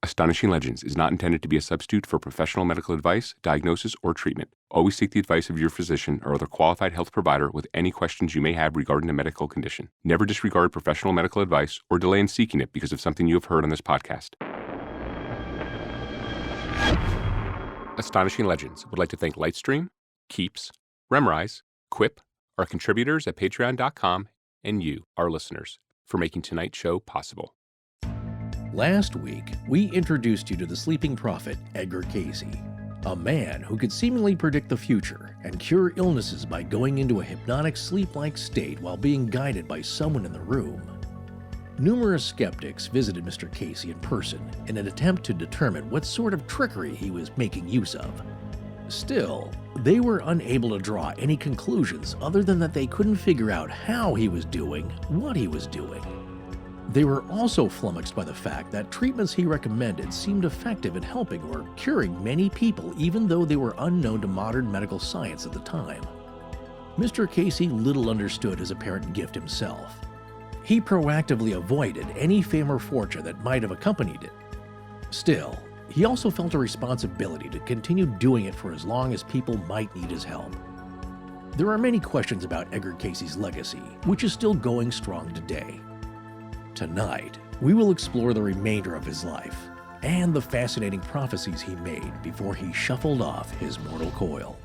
Astonishing Legends is not intended to be a substitute for professional medical advice, diagnosis, or treatment. Always seek the advice of your physician or other qualified health provider with any questions you may have regarding a medical condition. Never disregard professional medical advice or delay in seeking it because of something you have heard on this podcast. Astonishing Legends would like to thank Lightstream, Keeps, Remrise, Quip, our contributors at patreon.com, and you, our listeners, for making tonight's show possible. Last week, we introduced you to the sleeping prophet, Edgar Cayce, a man who could seemingly predict the future and cure illnesses by going into a hypnotic sleep-like state while being guided by someone in the room. Numerous skeptics visited Mr. Cayce in person in an attempt to determine what sort of trickery he was making use of. Still, they were unable to draw any conclusions other than that they couldn't figure out how he was doing what he was doing. They were also flummoxed by the fact that treatments he recommended seemed effective in helping or curing many people even though they were unknown to modern medical science at the time. Mr. Cayce little understood his apparent gift himself. He proactively avoided any fame or fortune that might have accompanied it. Still, he also felt a responsibility to continue doing it for as long as people might need his help. There are many questions about Edgar Cayce's legacy, which is still going strong today. Tonight, we will explore the remainder of his life and the fascinating prophecies he made before he shuffled off his mortal coil.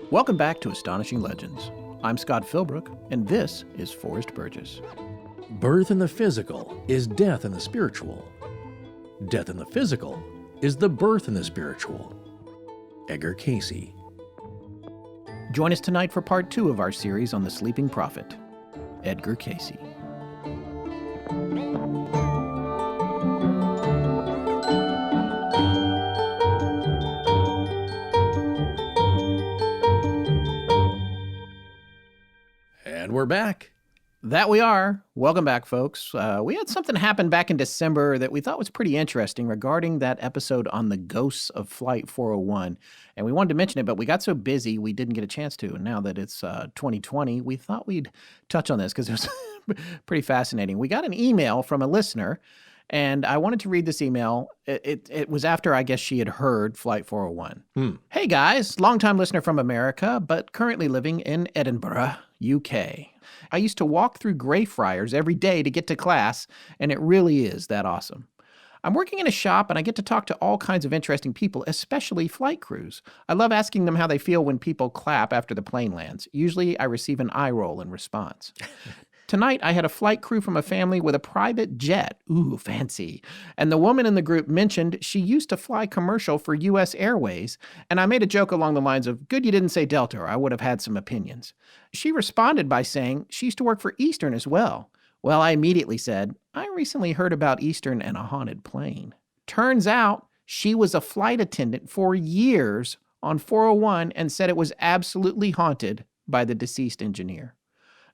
Welcome back to Astonishing Legends. I'm Scott Philbrook, and this is Forrest Burgess. Birth in the physical is death in the spiritual. Death in the physical is the birth in the spiritual. Edgar Cayce. Join us tonight for part 2 of our series on the sleeping prophet, Edgar Cayce. And we're back. That we are. Welcome back, folks. We had something happen back in December that we thought was pretty interesting regarding that episode on the ghosts of Flight 401. And we wanted to mention it, but we got so busy we didn't get a chance to. And now that it's 2020, we thought we'd touch on this because it was pretty fascinating. We got an email from a listener, and I wanted to read this email. It was after, I guess, she had heard Flight 401. Hey, guys. Longtime listener from America, but currently living in Edinburgh, UK. I used to walk through Greyfriars every day to get to class, and it really is that awesome. I'm working in a shop, and I get to talk to all kinds of interesting people, especially flight crews. I love asking them how they feel when people clap after the plane lands. Usually, I receive an eye roll in response. Tonight, I had a flight crew from a family with a private jet. Ooh, fancy. And the woman in the group mentioned she used to fly commercial for U.S. Airways, and I made a joke along the lines of, good you didn't say Delta, or I would have had some opinions. She responded by saying she used to work for Eastern as well. Well, I immediately said, I recently heard about Eastern and a haunted plane. Turns out, she was a flight attendant for years on 401 and said it was absolutely haunted by the deceased engineer.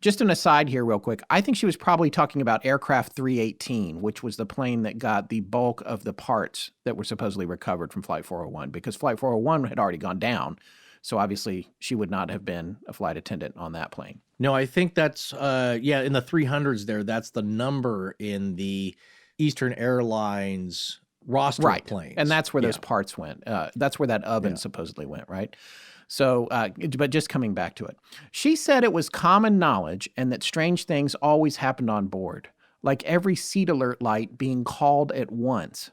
Just an aside here real quick, I think she was probably talking about Aircraft 318, which was the plane that got the bulk of the parts that were supposedly recovered from Flight 401, because Flight 401 had already gone down. So obviously she would not have been a flight attendant on that plane. No, I think that's, in the 300s there, that's the number in the Eastern Airlines roster of planes. And that's where those parts went. That's where that oven supposedly went, right? So, but just coming back to it. She said it was common knowledge and that strange things always happened on board, like every seat alert light being called at once.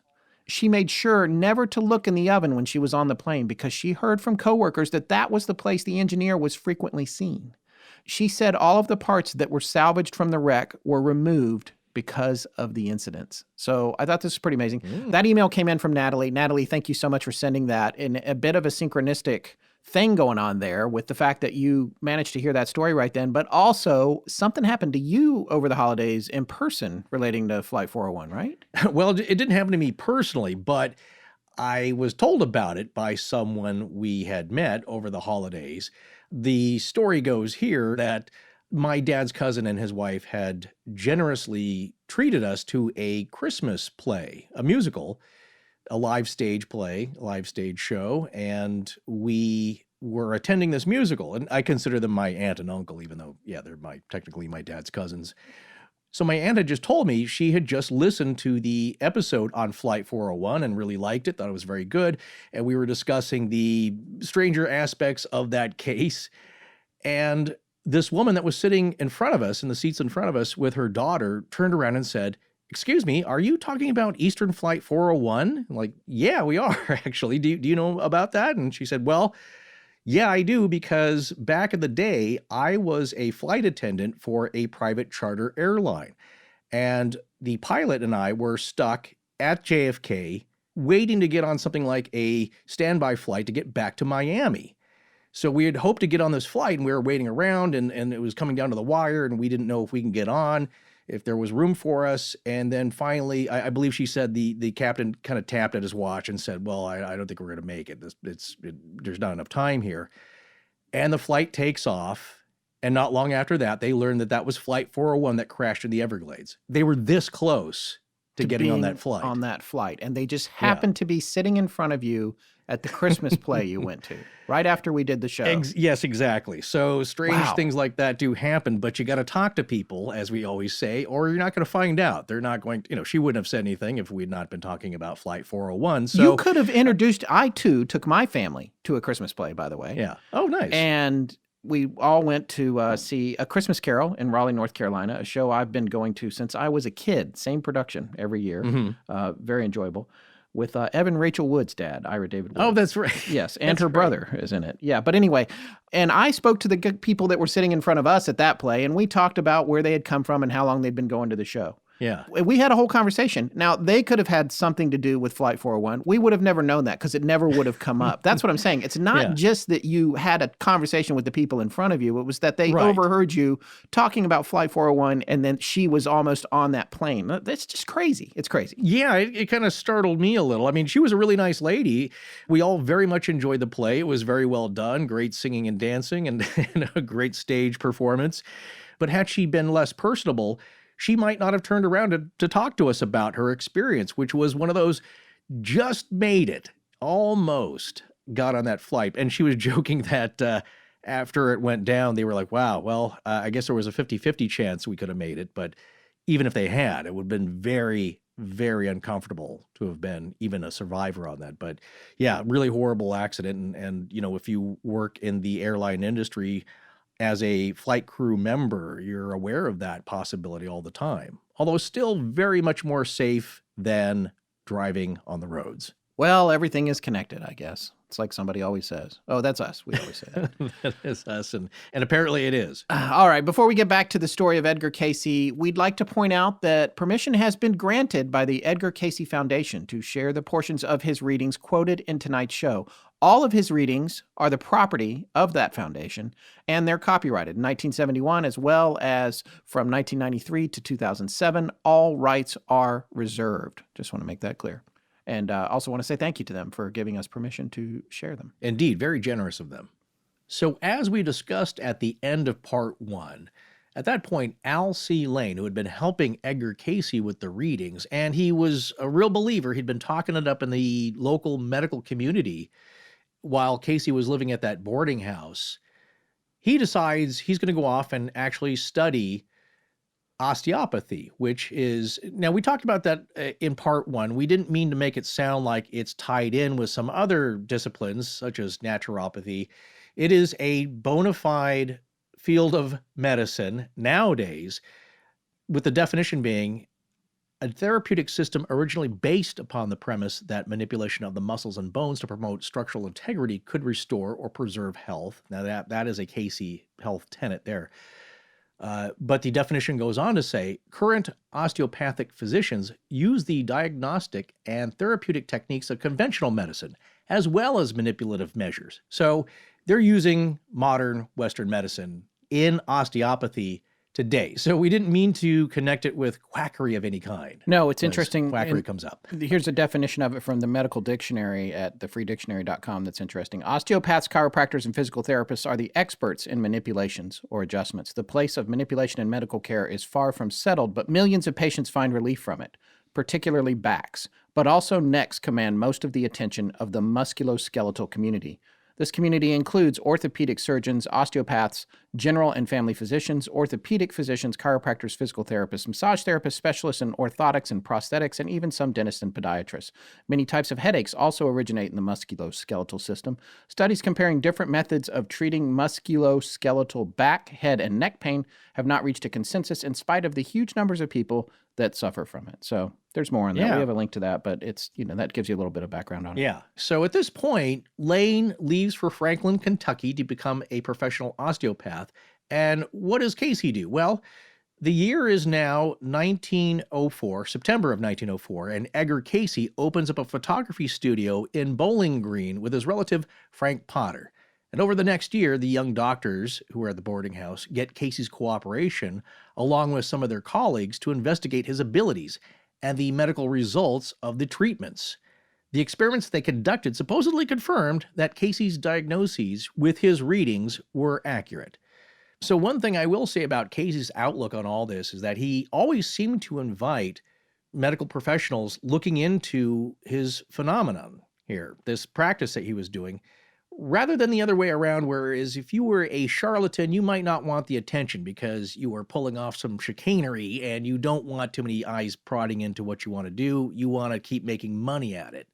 She made sure never to look in the oven when she was on the plane because she heard from coworkers that that was the place the engineer was frequently seen. She said all of the parts that were salvaged from the wreck were removed because of the incidents. So I thought this was pretty amazing. That email came in from Natalie. Natalie, thank you so much for sending that. And a bit of a synchronistic thing going on there with the fact that you managed to hear that story right then, but also something happened to you over the holidays in person relating to Flight 401, right? Well, it didn't happen to me personally, but I was told about it by someone we had met over the holidays. The story goes here that my dad's cousin and his wife had generously treated us to a Christmas play, a musical, a live stage play, a live stage show, and we were attending this musical. And I consider them my aunt and uncle, even though, yeah, they're technically my dad's cousins. So my aunt had just told me she had just listened to the episode on Flight 401 and really liked it, thought it was very good. And we were discussing the stranger aspects of that case. And this woman that was sitting in front of us, in the seats in front of us with her daughter, turned around and said, "Excuse me, are you talking about Eastern Flight 401? I'm like, yeah, we are actually. Do you know about that? And she said, well, yeah, I do, because back in the day, I was a flight attendant for a private charter airline. And the pilot and I were stuck at JFK waiting to get on something like a standby flight to get back to Miami. So we had hoped to get on this flight, and we were waiting around, and it was coming down to the wire, and we didn't know if we can get on, if there was room for us. And then finally, I believe she said the captain kind of tapped at his watch and said, well, I don't think we're going to make it. There's not enough time here. And the flight takes off. And not long after that, they learned that was Flight 401 that crashed in the Everglades. They were this close to getting on that flight. On that flight. And they just happened to be sitting in front of you at the Christmas play you went to, right after we did the show. Yes, exactly. So strange things like that do happen, but you got to talk to people, as we always say, or you're not going to find out. They're not going to, she wouldn't have said anything if we'd not been talking about Flight 401. So you could have introduced, I too took my family to a Christmas play, by the way. Yeah. Oh, nice. And we all went to see A Christmas Carol in Raleigh, North Carolina, a show I've been going to since I was a kid. Same production every year. Mm-hmm. Very enjoyable. With Evan Rachel Wood's dad, Ira David Wood. Oh, that's right. Yes, and her brother is in it. Yeah, but anyway, and I spoke to the people that were sitting in front of us at that play, and we talked about where they had come from and how long they'd been going to the show. Yeah. We had a whole conversation. Now, they could have had something to do with Flight 401. We would have never known that because it never would have come up. That's what I'm saying. It's not just that you had a conversation with the people in front of you. It was that they overheard you talking about Flight 401, and then she was almost on that plane. That's just crazy. It's crazy. Yeah, it kind of startled me a little. I mean, she was a really nice lady. We all very much enjoyed the play. It was very well done, great singing and dancing, and a great stage performance. But had she been less personable, she might not have turned around to talk to us about her experience, which was one of those just made it, almost got on that flight. And she was joking that after it went down, they were like, wow, well, I guess there was a 50-50 chance we could have made it. But even if they had, it would have been very, very uncomfortable to have been even a survivor on that. But yeah, really horrible accident. And if you work in the airline industry, as a flight crew member, you're aware of that possibility all the time, although still very much more safe than driving on the roads. Well, everything is connected, I guess. It's like somebody always says. Oh, that's us. We always say that. That is us, and apparently it is. All right, before we get back to the story of Edgar Cayce, we'd like to point out that permission has been granted by the Edgar Cayce Foundation to share the portions of his readings quoted in tonight's show. All of his readings are the property of that foundation, and they're copyrighted in 1971 as well as from 1993 to 2007. All rights are reserved. Just want to make that clear. And also want to say thank you to them for giving us permission to share them. Indeed, very generous of them. So as we discussed at the end of part 1, at that point, Al C. Lane, who had been helping Edgar Cayce with the readings, and he was a real believer, he'd been talking it up in the local medical community while Cayce was living at that boarding house, he decides he's going to go off and actually study osteopathy, which is, now we talked about that in part 1. We didn't mean to make it sound like it's tied in with some other disciplines such as naturopathy. It is a bona fide field of medicine nowadays, with the definition being a therapeutic system originally based upon the premise that manipulation of the muscles and bones to promote structural integrity could restore or preserve health. Now that is a Cayce health tenet there. But the definition goes on to say, current osteopathic physicians use the diagnostic and therapeutic techniques of conventional medicine, as well as manipulative measures. So they're using modern Western medicine in osteopathy today. So we didn't mean to connect it with quackery of any kind. No, it's interesting. Quackery comes up. Here's a definition of it from the medical dictionary at thefreedictionary.com that's interesting. Osteopaths, chiropractors, and physical therapists are the experts in manipulations or adjustments. The place of manipulation in medical care is far from settled, but millions of patients find relief from it. particularly backs, but also necks command most of the attention of the musculoskeletal community. This community includes orthopedic surgeons, osteopaths, general and family physicians, orthopedic physicians, chiropractors, physical therapists, massage therapists, specialists in orthotics and prosthetics, and even some dentists and podiatrists. Many types of headaches also originate in the musculoskeletal system. Studies comparing different methods of treating musculoskeletal back, head, and neck pain have not reached a consensus in spite of the huge numbers of people that suffer from it. So there's more on that. Yeah. We have a link to that, but it's, that gives you a little bit of background on it. Yeah. So at this point, Lane leaves for Franklin, Kentucky to become a professional osteopath. And what does Cayce do? Well, the year is now 1904, September of 1904, and Edgar Cayce opens up a photography studio in Bowling Green with his relative Frank Potter. And over the next year, the young doctors who are at the boarding house get Cayce's cooperation, along with some of their colleagues, to investigate his abilities and the medical results of the treatments. The experiments they conducted supposedly confirmed that Cayce's diagnoses with his readings were accurate. So one thing I will say about Cayce's outlook on all this is that he always seemed to invite medical professionals looking into his phenomenon here, this practice that he was doing, rather than the other way around, whereas if you were a charlatan, you might not want the attention because you are pulling off some chicanery and you don't want too many eyes prodding into what you want to do. You want to keep making money at it.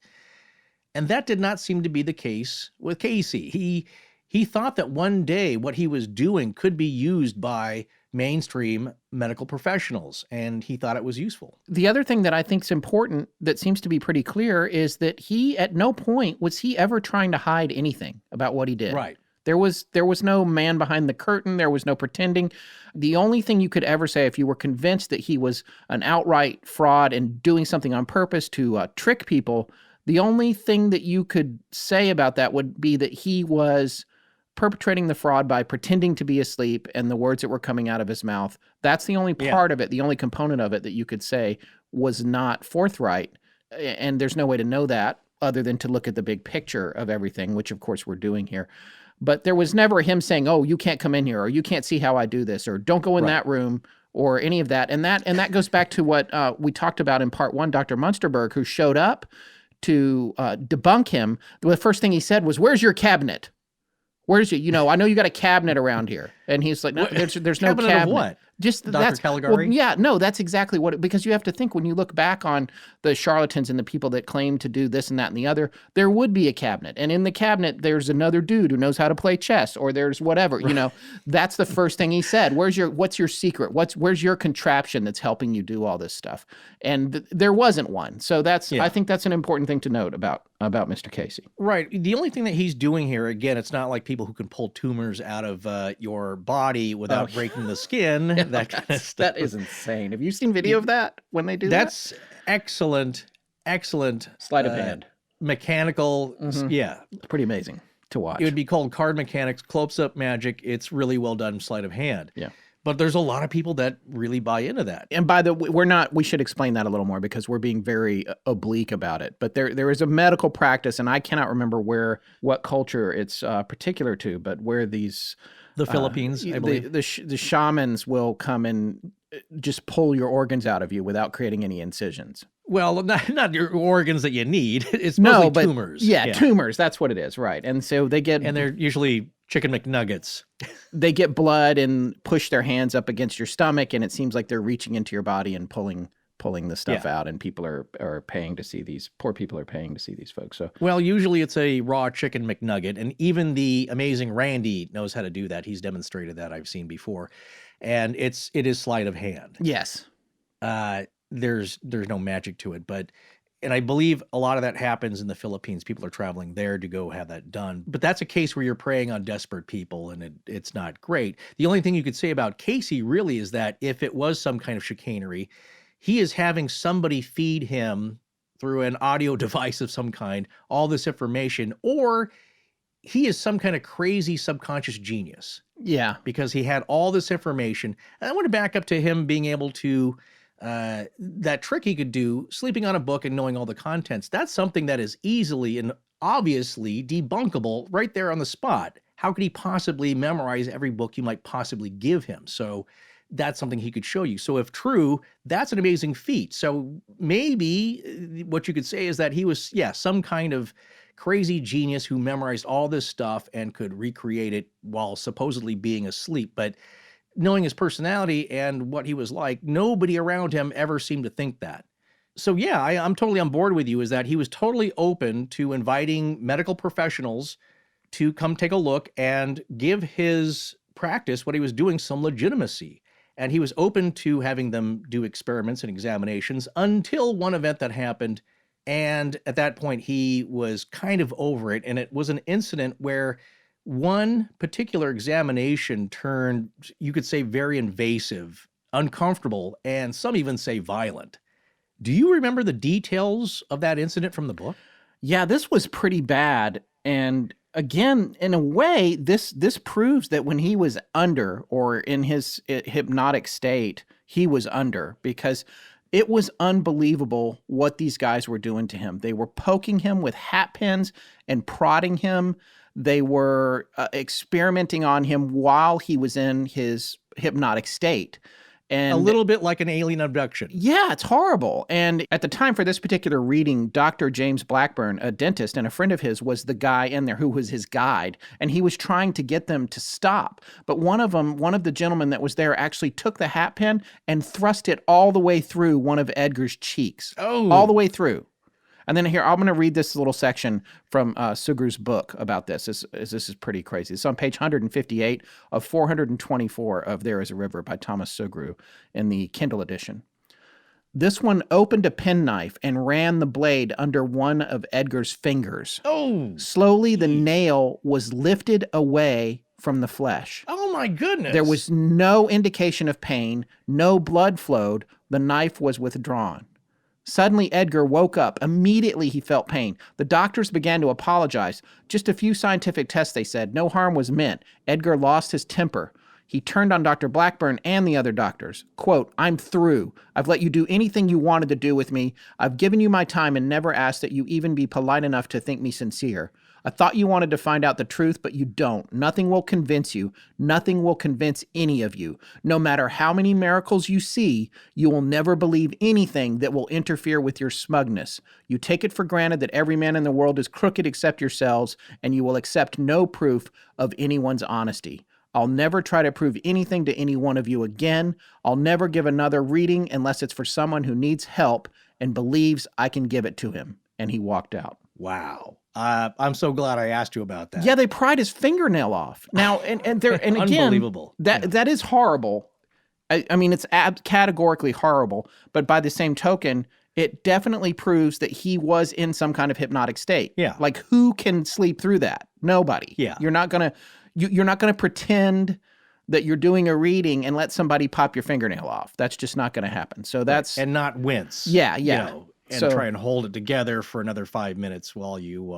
And that did not seem to be the case with Cayce. He thought that one day what he was doing could be used by mainstream medical professionals, and he thought it was useful. The other thing that I think is important that seems to be pretty clear is that he, at no point was he ever trying to hide anything about what he did. Right. There was no man behind the curtain. There was no pretending. The only thing you could ever say, if you were convinced that he was an outright fraud and doing something on purpose to trick people, the only thing that you could say about that would be that he was perpetrating the fraud by pretending to be asleep and the words that were coming out of his mouth. That's the only part of it, the only component of it that you could say was not forthright. And there's no way to know that other than to look at the big picture of everything, which of course we're doing here. But there was never him saying, oh, you can't come in here, or you can't see how I do this, or don't go in that room, or any of that. And that goes back to what we talked about in part one, Dr. Munsterberg, who showed up to debunk him. The first thing he said was, where's your cabinet? Where's it? I know you got a cabinet around here. And he's like, no, there's no cabinet. Of what? Just Dr. that's Caligari? Well, yeah, no, that's exactly what because you have to think when you look back on the charlatans and the people that claim to do this and that and the other, there would be a cabinet. And in the cabinet, there's another dude who knows how to play chess, or there's whatever, that's the first thing he said. What's your secret? Where's your contraption that's helping you do all this stuff? And there wasn't one. So I think that's an important thing to note about Mr. Cayce. Right. The only thing that he's doing here, again, it's not like people who can pull tumors out of your body without breaking the skin. That kind of stuff. That is insane. Have you seen video of that when they do that? That's excellent sleight of hand. Mechanical. Yeah. It's pretty amazing to watch. It would be called card mechanics, close-up magic. It's really well done sleight of hand. Yeah. But there's a lot of people that really buy into that. And we should explain that a little more because we're being very oblique about it. But there is a medical practice, and I cannot remember what culture it's particular to, but where these... The Philippines, I believe. The shamans will come and just pull your organs out of you without creating any incisions. Well, not your organs that you need. It's mostly tumors. Yeah, tumors. That's what it is, right? And so and they're usually chicken McNuggets. They get blood and push their hands up against your stomach, and it seems like they're reaching into your body and pulling the stuff out, and people are paying to see these. Poor people are paying to see these folks. So, well, usually it's a raw chicken McNugget, and even the amazing Randy knows how to do that. He's demonstrated that. I've seen before, and it is sleight of hand. Yes, there's no magic to it, and I believe a lot of that happens in the Philippines. People are traveling there to go have that done. But that's a case where you're preying on desperate people, and it's not great. The only thing you could say about Cayce really is that if it was some kind of chicanery, he is having somebody feed him through an audio device of some kind all this information, or he is some kind of crazy subconscious genius. Yeah. Because he had all this information. And I want to back up to him being able to, that trick he could do, sleeping on a book and knowing all the contents. That's something that is easily and obviously debunkable right there on the spot. How could he possibly memorize every book you might possibly give him? So that's something he could show you. So if true, that's an amazing feat. So maybe what you could say is that he was, some kind of crazy genius who memorized all this stuff and could recreate it while supposedly being asleep. But knowing his personality and what he was like, nobody around him ever seemed to think that. So I'm totally on board with you, is that he was totally open to inviting medical professionals to come take a look and give his practice, what he was doing, some legitimacy. And he was open to having them do experiments and examinations until one event that happened. And at that point, he was kind of over it. And it was an incident where one particular examination turned, you could say, very invasive, uncomfortable, and some even say violent. Do you remember the details of that incident from the book? Yeah, this was pretty bad. And again, in a way, this proves that when he was under, or in his hypnotic state, he was under, because it was unbelievable what these guys were doing to him. They were poking him with hat pins and prodding him. They were experimenting on him while he was in his hypnotic state. And a little bit like an alien abduction. Yeah, it's horrible. And at the time for this particular reading, Dr. James Blackburn, a dentist and a friend of his, was the guy in there who was his guide. And he was trying to get them to stop. But one of the gentlemen that was there actually took the hat pin and thrust it all the way through one of Edgar's cheeks. Oh. All the way through. And then here, I'm going to read this little section from Sugrew's book about this. This is pretty crazy. It's on page 158 of 424 of There Is a River by Thomas Sugrew in the Kindle edition. This one opened a penknife and ran the blade under one of Edgar's fingers. Oh! Slowly, the nail was lifted away from the flesh. Oh, my goodness. There was no indication of pain. No blood flowed. The knife was withdrawn. Suddenly, Edgar woke up. Immediately, he felt pain. The doctors began to apologize. Just a few scientific tests, they said. No harm was meant. Edgar lost his temper. He turned on Dr. Blackburn and the other doctors. Quote, "I'm through. I've let you do anything you wanted to do with me. I've given you my time and never asked that you even be polite enough to think me sincere. I thought you wanted to find out the truth, but you don't. Nothing will convince you. Nothing will convince any of you. No matter how many miracles you see, you will never believe anything that will interfere with your smugness. You take it for granted that every man in the world is crooked except yourselves, and you will accept no proof of anyone's honesty. I'll never try to prove anything to any one of you again. I'll never give another reading unless it's for someone who needs help and believes I can give it to him." And he walked out. Wow. I'm so glad I asked you about that. Yeah, they pried his fingernail off. Now, and again, unbelievable. That is horrible. I mean, it's categorically horrible. But by the same token, it definitely proves that he was in some kind of hypnotic state. Yeah. Like, who can sleep through that? Nobody. Yeah. You're not gonna pretend that you're doing a reading and let somebody pop your fingernail off. That's just not going to happen. So that's and not wince. Yeah. And try and hold it together for another 5 minutes while you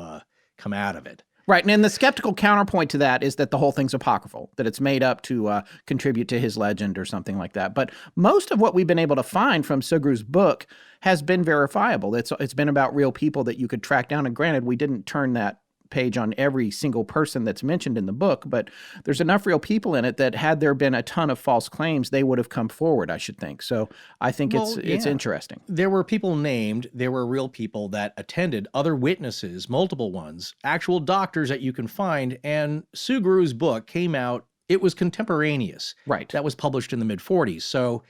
come out of it. Right. And the skeptical counterpoint to that is that the whole thing's apocryphal, that it's made up to contribute to his legend or something like that. But most of what we've been able to find from Sugrew's book has been verifiable. It's been about real people that you could track down. And granted, we didn't turn that page on every single person that's mentioned in the book, but there's enough real people in it that had there been a ton of false claims, they would have come forward, I should think. So I think it's interesting. There were people named, there were real people that attended, other witnesses, multiple ones, actual doctors that you can find, and Sugrew's book came out, it was contemporaneous. Right. That was published in the mid-40s. So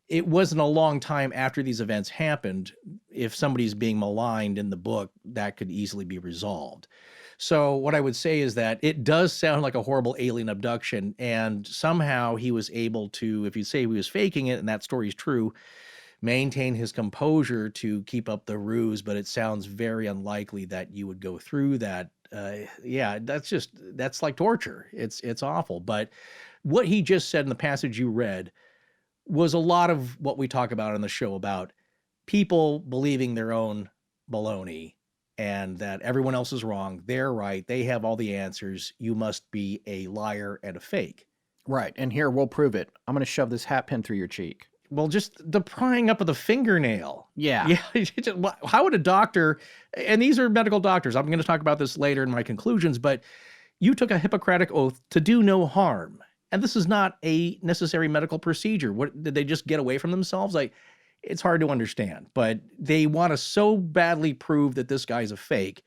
it wasn't a long time after these events happened. If somebody's being maligned in the book, that could easily be resolved. So what I would say is that it does sound like a horrible alien abduction, and somehow he was able to, if you say he was faking it and that story's true, maintain his composure to keep up the ruse, but it sounds very unlikely that you would go through that. That's like torture. It's awful. But what he just said in the passage you read was a lot of what we talk about on the show about people believing their own baloney and that everyone else is wrong. They're right. They have all the answers. You must be a liar and a fake. Right. And here, we'll prove it. I'm going to shove this hat pin through your cheek. Well, just the prying up of the fingernail. Yeah. How would a doctor, and these are medical doctors, I'm going to talk about this later in my conclusions, but you took a Hippocratic oath to do no harm. And this is not a necessary medical procedure. What did they just get away from themselves? Like, it's hard to understand, but they want to so badly prove that this guy's a fake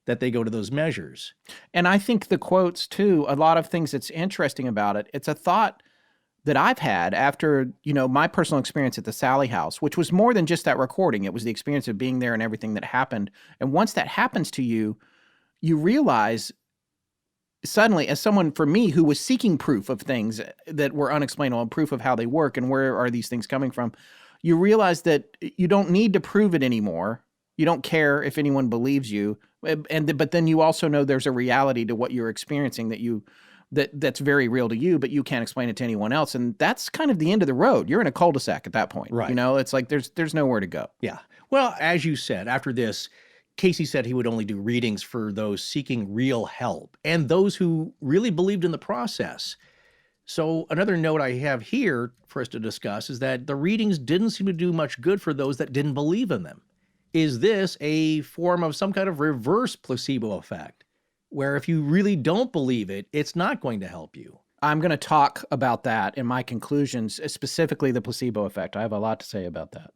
that they go to those measures. And I think the quotes too, a lot of things that's interesting about it, it's a thought that I've had after, my personal experience at the Sally House, which was more than just that recording. It was the experience of being there and everything that happened. And once that happens to you, you realize suddenly, as someone, for me, who was seeking proof of things that were unexplainable and proof of how they work and where are these things coming from, you realize that you don't need to prove it anymore. You don't care if anyone believes you. But then you also know there's a reality to what you're experiencing that's very real to you, but you can't explain it to anyone else. And that's kind of the end of the road. You're in a cul-de-sac at that point. Right. It's like there's nowhere to go. Yeah. Well, as you said, after this, Cayce said he would only do readings for those seeking real help and those who really believed in the process. So another note I have here for us to discuss is that the readings didn't seem to do much good for those that didn't believe in them. Is this a form of some kind of reverse placebo effect, where if you really don't believe it, it's not going to help you? I'm going to talk about that in my conclusions, specifically the placebo effect. I have a lot to say about that.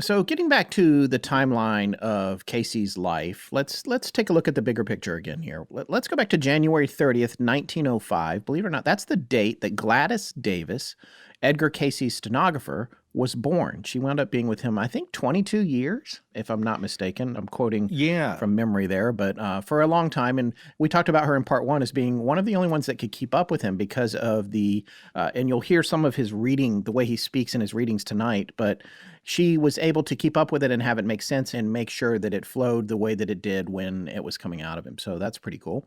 So getting back to the timeline of Cayce's life, let's take a look at the bigger picture again here. Let's go back to January 30th, 1905. Believe it or not, that's the date that Gladys Davis, Edgar Cayce's stenographer, was born. She wound up being with him, I think, 22 years, if I'm not mistaken. I'm quoting from memory there, but for a long time. And we talked about her in part one as being one of the only ones that could keep up with him because of and you'll hear some of his reading, the way he speaks in his readings tonight, but she was able to keep up with it and have it make sense and make sure that it flowed the way that it did when it was coming out of him. So that's pretty cool.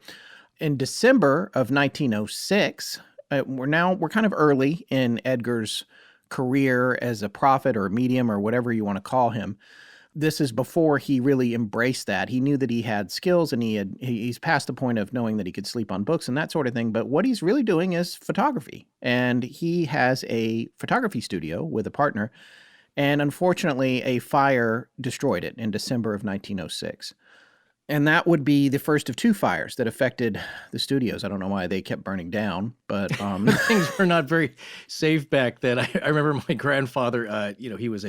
In December of 1906, we're kind of early in Edgar's career as a prophet or a medium or whatever you want to call him. This is before he really embraced that. He knew that he had skills and he's past the point of knowing that he could sleep on books and that sort of thing. But what he's really doing is photography. And he has a photography studio with a partner. And unfortunately, a fire destroyed it in December of 1906. And that would be the first of two fires that affected the studios. I don't know why they kept burning down, but things were not very safe back then. I remember my grandfather, he was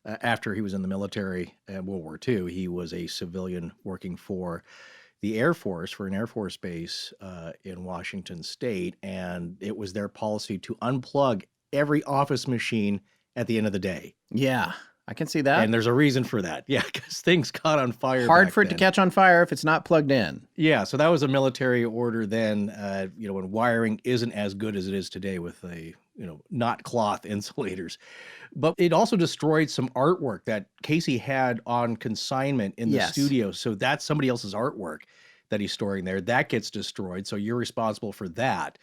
after he was in the military in World War II, he was a civilian working for the Air Force, for an Air Force base in Washington State. And it was their policy to unplug every office machine at the end of the day. Yeah. I can see that. And there's a reason for that. Yeah, because things caught on fire. Hard for it to catch on fire if it's not plugged in. Yeah, so that was a military order then, when wiring isn't as good as it is today with not cloth insulators. But it also destroyed some artwork that Cayce had on consignment in the studio. So that's somebody else's artwork that he's storing there. That gets destroyed, so you're responsible for that.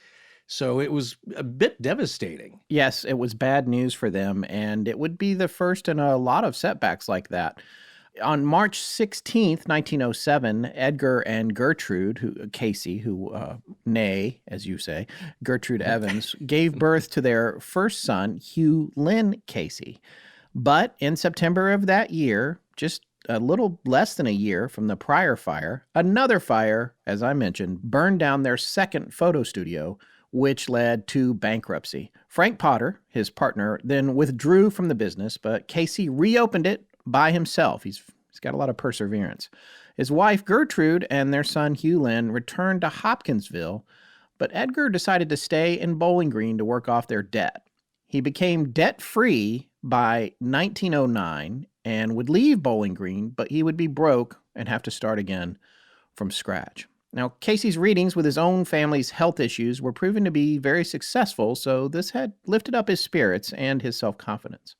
So it was a bit devastating. Yes, it was bad news for them, and it would be the first in a lot of setbacks like that. On March 16th, 1907, Edgar and Gertrude Cayce, nay, as you say, Gertrude Evans, gave birth to their first son, Hugh Lynn Cayce. But in September of that year, just a little less than a year from the prior fire, another fire, as I mentioned, burned down their second photo studio, which led to bankruptcy. Frank Potter, his partner, then withdrew from the business, but Cayce reopened it by himself. He's got a lot of perseverance. His wife, Gertrude, and their son, Hugh Lynn, returned to Hopkinsville, but Edgar decided to stay in Bowling Green to work off their debt. He became debt-free by 1909 and would leave Bowling Green, but he would be broke and have to start again from scratch. Now, Cayce's readings with his own family's health issues were proven to be very successful, so this had lifted up his spirits and his self-confidence.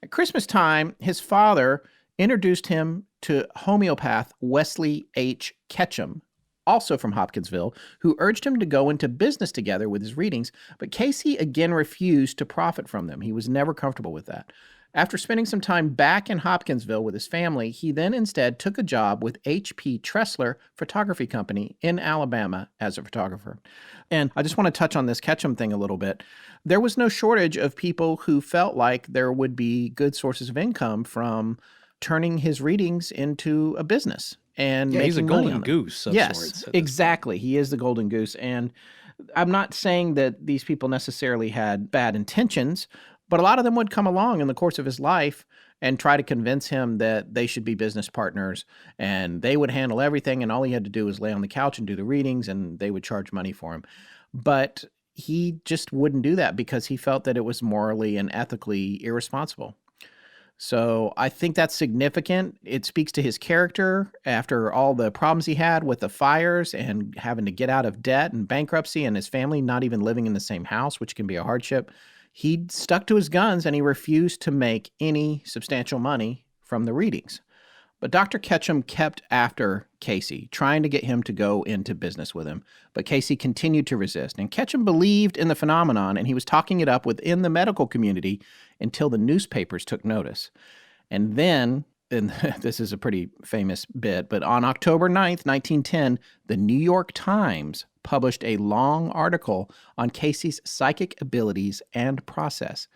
At Christmas time, his father introduced him to homeopath Wesley H. Ketchum, also from Hopkinsville, who urged him to go into business together with his readings, but Cayce again refused to profit from them. He was never comfortable with that. After spending some time back in Hopkinsville with his family, he then instead took a job with H.P. Tressler Photography Company in Alabama as a photographer. And I just want to touch on this Ketchum thing a little bit. There was no shortage of people who felt like there would be good sources of income from turning his readings into a business and making he's a money golden on them. goose of yes, sorts. Exactly. He is the golden goose. And I'm not saying that these people necessarily had bad intentions, but a lot of them would come along in the course of his life and try to convince him that they should be business partners and they would handle everything. And all he had to do was lay on the couch and do the readings and they would charge money for him. But he just wouldn't do that because he felt that it was morally and ethically irresponsible. So I think that's significant. It speaks to his character after all the problems he had with the fires and having to get out of debt and bankruptcy and his family not even living in the same house, which can be a hardship. He stuck to his guns and he refused to make any substantial money from the readings. But Dr. Ketchum kept after Cayce, trying to get him to go into business with him. But Cayce continued to resist. And Ketchum believed in the phenomenon, and he was talking it up within the medical community until the newspapers took notice. And then, and this is a pretty famous bit, but on October 9th, 1910, the New York Times published a long article on Cayce's psychic abilities and process.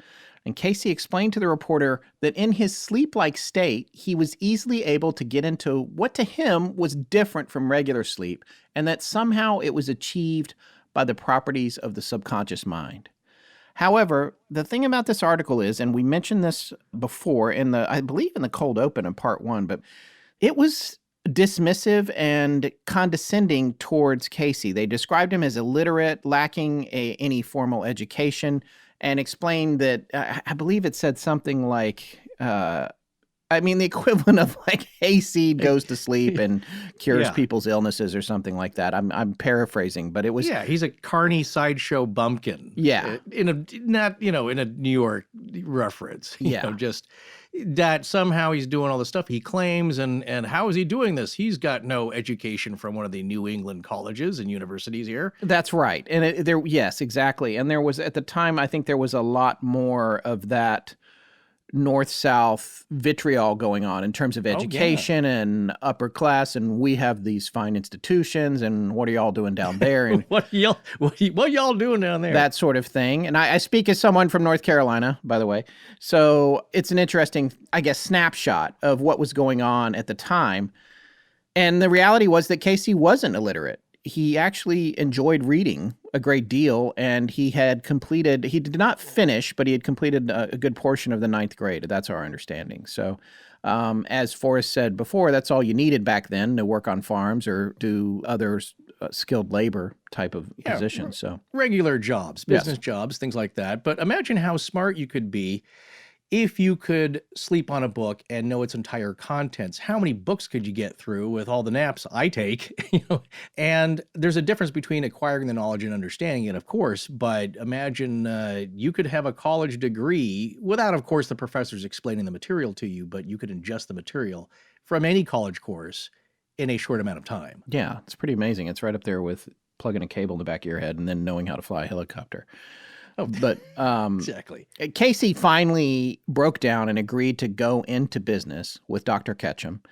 And Cayce explained to the reporter that in his sleep-like state, he was easily able to get into what to him was different from regular sleep, and that somehow it was achieved by the properties of the subconscious mind. However, the thing about this article is, and we mentioned this before I believe in the cold open in part 1, but it was dismissive and condescending towards Cayce. They described him as illiterate, lacking any formal education, and explained that, I believe it said something like, the equivalent of like hayseed goes to sleep and cures people's illnesses or something like that. I'm paraphrasing, but it was... Yeah, he's a carny sideshow bumpkin. Yeah. In a New York reference. You Yeah. know, just that somehow he's doing all the stuff he claims, and how is he doing this? He's got no education from one of the New England colleges and universities here. That's right. And yes, exactly. And there was, at the time, I think there was a lot more of that north-south vitriol going on in terms of education and upper class, and we have these fine institutions, and what are y'all doing down there? And what y'all doing down there? That sort of thing. And I speak as someone from North Carolina, by the way. So it's an interesting, I guess, snapshot of what was going on at the time. And the reality was that Cayce wasn't illiterate. He actually enjoyed reading a great deal, and he did not finish, but he had completed a good portion of the 9th grade. That's our understanding. So as Forrest said before, that's all you needed back then to work on farms or do other skilled labor type of positions. So regular jobs, business jobs, things like that. But imagine how smart you could be if you could sleep on a book and know its entire contents. How many books could you get through with all the naps I take? And there's a difference between acquiring the knowledge and understanding it, of course, but imagine you could have a college degree without, of course, the professors explaining the material to you, but you could ingest the material from any college course in a short amount of time. Yeah, it's pretty amazing. It's right up there with plugging a cable in the back of your head and then knowing how to fly a helicopter. Oh, but exactly. Cayce finally broke down and agreed to go into business with Dr. Ketchum.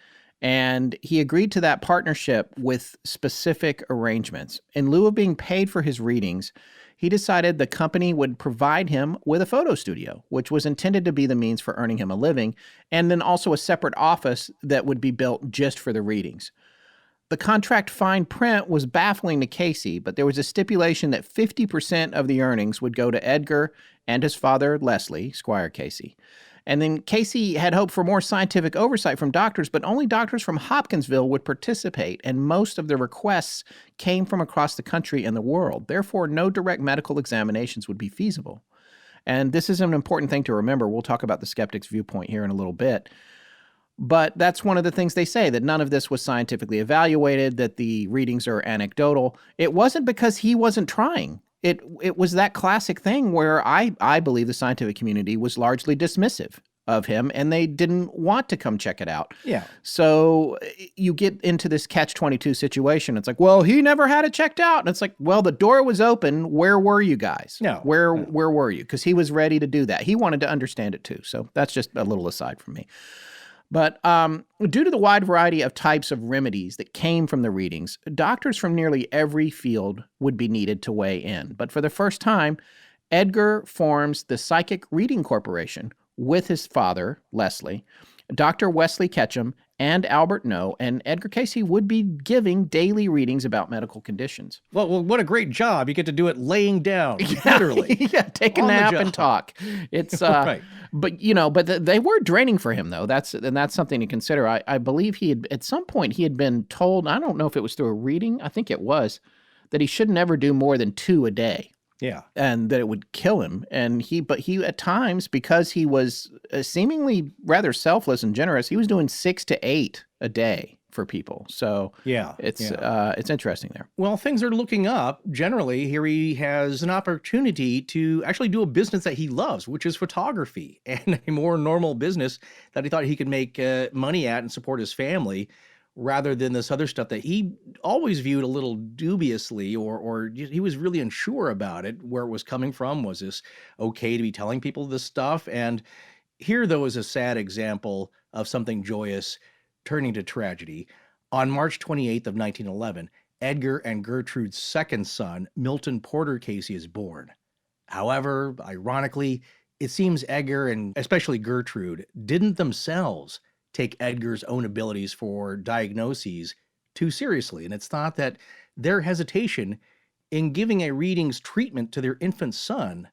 And he agreed to that partnership with specific arrangements. In lieu of being paid for his readings, he decided the company would provide him with a photo studio, which was intended to be the means for earning him a living, and then also a separate office that would be built just for the readings. The contract fine print was baffling to Cayce, but there was a stipulation that 50% of the earnings would go to Edgar and his father, Leslie, Squire Cayce. And then Cayce had hoped for more scientific oversight from doctors, but only doctors from Hopkinsville would participate, and most of the requests came from across the country and the world. Therefore, no direct medical examinations would be feasible. And this is an important thing to remember. We'll talk about the skeptic's viewpoint here in a little bit. But that's one of the things they say, that none of this was scientifically evaluated, that the readings are anecdotal. It wasn't because he wasn't trying. It was that classic thing where I believe the scientific community was largely dismissive of him, and they didn't want to come check it out. Yeah. So you get into this catch-22 situation. It's like, well, he never had it checked out. And it's like, well, the door was open. Where were you guys? Where were you? Because he was ready to do that. He wanted to understand it too. So that's just a little aside from me. But due to the wide variety of types of remedies that came from the readings, doctors from nearly every field would be needed to weigh in. But for the first time, Edgar forms the Psychic Reading Corporation with his father, Leslie, Dr. Wesley Ketchum, and Albert No, and Edgar Cayce would be giving daily readings about medical conditions. Well, what a great job. You get to do it laying down, literally. Yeah, take a On the nap job. and talk. It's Right. but they were draining for him though. That's something to consider. I believe he had at some point he had been told, I don't know if it was through a reading, I think it was, that he should never do more than 2 a day. Yeah. And that it would kill him. And he at times, because he was seemingly rather selfless and generous, he was doing 6 to 8 a day for people. So Yeah. it's interesting there. Well, things are looking up. Generally, here he has an opportunity to actually do a business that he loves, which is photography, and a more normal business that he thought he could make money at and support his family, rather than this other stuff that he always viewed a little dubiously, or he was really unsure about it, where it was coming from. Was this okay to be telling people this stuff? And here, though, is a sad example of something joyous turning to tragedy. On March 28th of 1911, Edgar and Gertrude's second son, Milton Porter Cayce, is born. However, ironically, it seems Edgar, and especially Gertrude, didn't themselves take Edgar's own abilities for diagnoses too seriously. And it's thought that their hesitation in giving a readings treatment to their infant son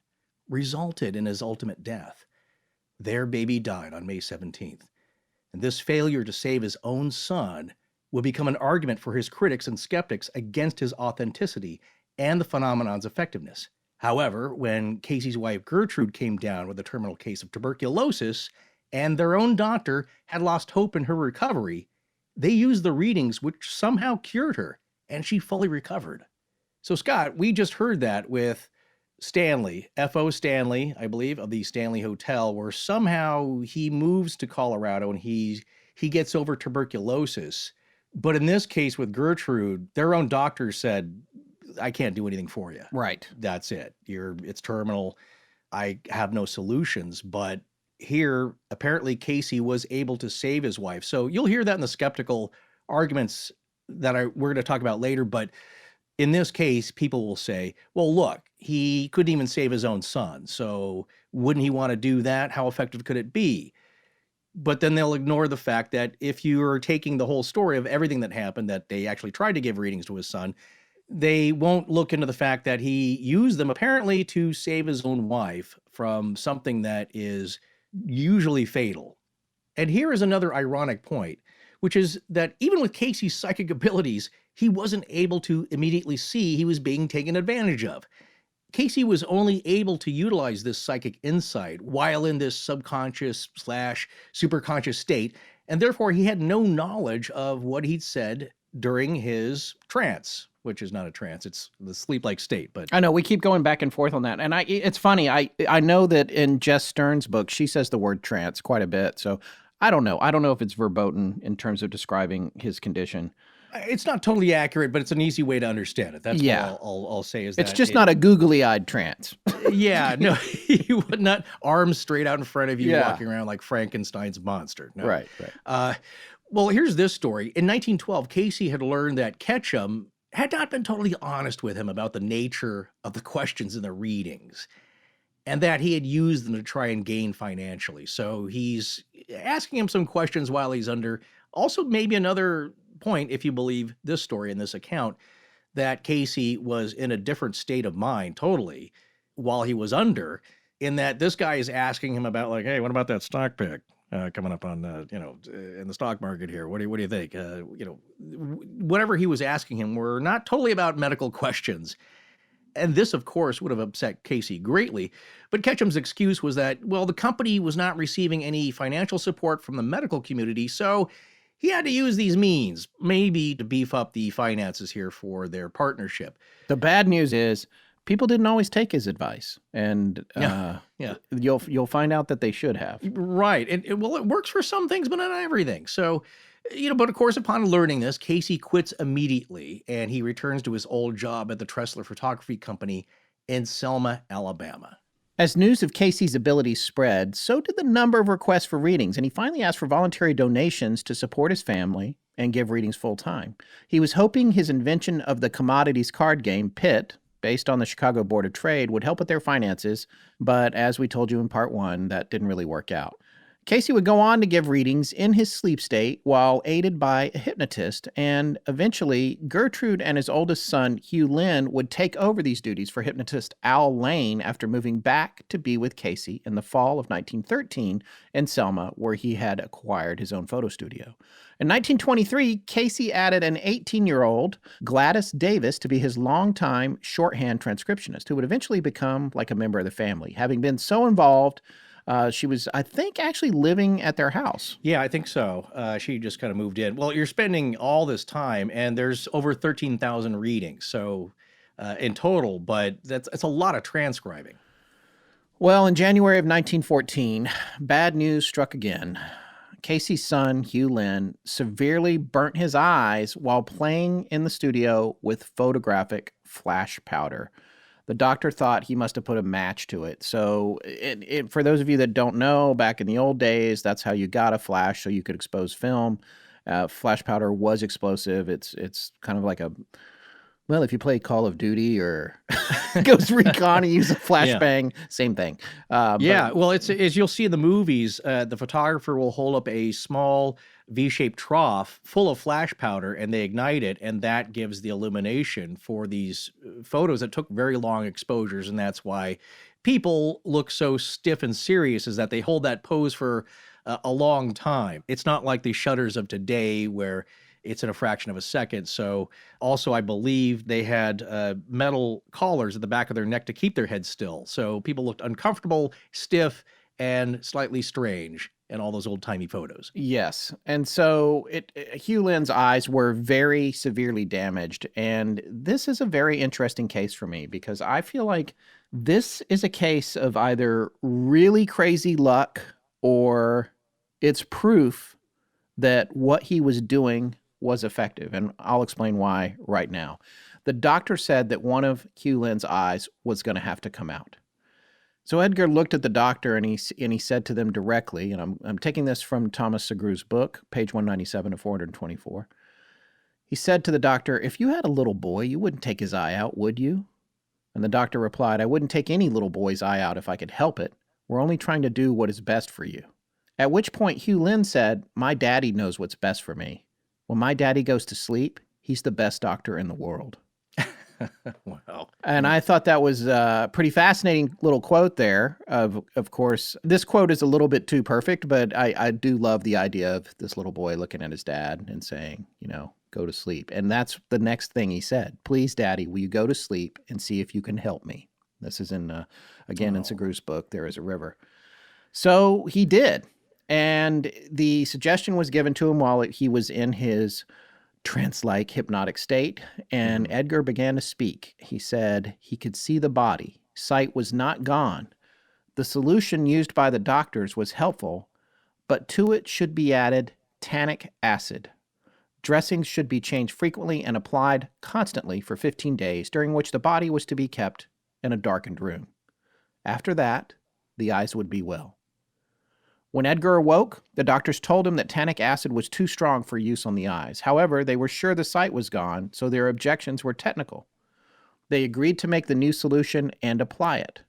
resulted in his ultimate death. Their baby died on May 17th. And this failure to save his own son would become an argument for his critics and skeptics against his authenticity and the phenomenon's effectiveness. However, when Cayce's wife Gertrude came down with a terminal case of tuberculosis, and their own doctor had lost hope in her recovery, they used the readings, which somehow cured her, and she fully recovered. So, Scott, we just heard that with Stanley, F.O. Stanley, I believe, of the Stanley Hotel, where somehow he moves to Colorado and he gets over tuberculosis. But in this case with Gertrude, their own doctor said, I can't do anything for you. Right. That's it. It's terminal. I have no solutions. But here, apparently, Cayce was able to save his wife. So you'll hear that in the skeptical arguments that we're going to talk about later. But in this case, people will say, well, look, he couldn't even save his own son. So wouldn't he want to do that? How effective could it be? But then they'll ignore the fact that if you're taking the whole story of everything that happened, that they actually tried to give readings to his son, they won't look into the fact that he used them apparently to save his own wife from something that is usually fatal. And here is another ironic point, which is that even with Cayce's psychic abilities, he wasn't able to immediately see he was being taken advantage of. Cayce was only able to utilize this psychic insight while in this subconscious/superconscious state, and therefore he had no knowledge of what he'd said during his trance, which is not a trance, it's the sleep-like state. But I know we keep going back and forth on that, and it's funny. I know that in Jess Stern's book, she says the word trance quite a bit. So I don't know. I don't know if it's verboten in terms of describing his condition. it's not totally accurate, but it's an easy way to understand it. That's what I'll say is that it's just not a googly-eyed trance. Yeah, no, you would not arms straight out in front of you, walking around like Frankenstein's monster. No. Right. Well, here's this story. In 1912, Cayce had learned that Ketchum had not been totally honest with him about the nature of the questions in the readings, and that he had used them to try and gain financially. So he's asking him some questions while he's under. Also, maybe another point, if you believe this story and this account, that Cayce was in a different state of mind totally while he was under, in that this guy is asking him about, like, hey, what about that stock pick coming up on, in the stock market here? What do you think? Whatever he was asking him were not totally about medical questions. And this, of course, would have upset Cayce greatly. But Ketchum's excuse was that, well, the company was not receiving any financial support from the medical community, so he had to use these means, maybe to beef up the finances here for their partnership. The bad news is people didn't always take his advice, and you'll find out that they should have. Right. And it works for some things, but not everything. So, but of course, upon learning this, Cayce quits immediately, and he returns to his old job at the Tressler Photography Company in Selma, Alabama. As news of Cayce's abilities spread, so did the number of requests for readings, and he finally asked for voluntary donations to support his family and give readings full-time. He was hoping his invention of the commodities card game, Pit, based on the Chicago Board of Trade, would help with their finances, but as we told you in part one, that didn't really work out. Cayce would go on to give readings in his sleep state while aided by a hypnotist, and eventually Gertrude and his oldest son, Hugh Lynn, would take over these duties for hypnotist Al Lane after moving back to be with Cayce in the fall of 1913 in Selma, where he had acquired his own photo studio. In 1923, Cayce added an 18-year-old, Gladys Davis, to be his longtime shorthand transcriptionist, who would eventually become like a member of the family, having been so involved. She was, I think, actually living at their house. Yeah, I think so. She just kind of moved in. Well, you're spending all this time, and there's over 13,000 readings, so in total, but that's a lot of transcribing. Well, in January of 1914, bad news struck again. Cayce's son, Hugh Lynn, severely burnt his eyes while playing in the studio with photographic flash powder. The doctor thought he must have put a match to it. So for those of you that don't know, back in the old days, that's how you got a flash, so you could expose film. Flash powder was explosive. It's kind of like well, if you play Call of Duty or Ghost Recon and use a flashbang, same thing. Well, it's as you'll see in the movies, the photographer will hold up a small V-shaped trough full of flash powder, and they ignite it, and that gives the illumination for these photos that took very long exposures, and that's why people look so stiff and serious, is that they hold that pose for a long time. It's not like the shutters of today where it's in a fraction of a second. So also, I believe they had metal collars at the back of their neck to keep their heads still. So people looked uncomfortable, stiff, and slightly strange in all those old-timey photos. Yes. And so Hugh Lynn's eyes were very severely damaged. And this is a very interesting case for me because I feel like this is a case of either really crazy luck or it's proof that what he was doing was effective. And I'll explain why right now. The doctor said that one of Hugh Lynn's eyes was going to have to come out. So Edgar looked at the doctor and he said to them directly, and I'm taking this from Thomas Segru's book, page 197 of 424. He said to the doctor, "If you had a little boy, you wouldn't take his eye out, would you?" And the doctor replied, "I wouldn't take any little boy's eye out if I could help it. We're only trying to do what is best for you." At which point Hugh Lynn said, "My daddy knows what's best for me. When my daddy goes to sleep, he's the best doctor in the world." Wow. And I thought that was a pretty fascinating little quote there. Of course, this quote is a little bit too perfect, but I do love the idea of this little boy looking at his dad and saying, go to sleep. And that's the next thing he said. "Please, Daddy, will you go to sleep and see if you can help me?" This is in Segru's book, There Is a River. So he did. And the suggestion was given to him while he was in his trance-like hypnotic state, and Edgar began to speak. He said he could see the body. Sight was not gone. The solution used by the doctors was helpful, but to it should be added tannic acid. Dressings should be changed frequently and applied constantly for 15 days, during which the body was to be kept in a darkened room. After that, the eyes would be well. When Edgar awoke, the doctors told him that tannic acid was too strong for use on the eyes. However, they were sure the sight was gone, so their objections were technical. They agreed to make the new solution and apply it.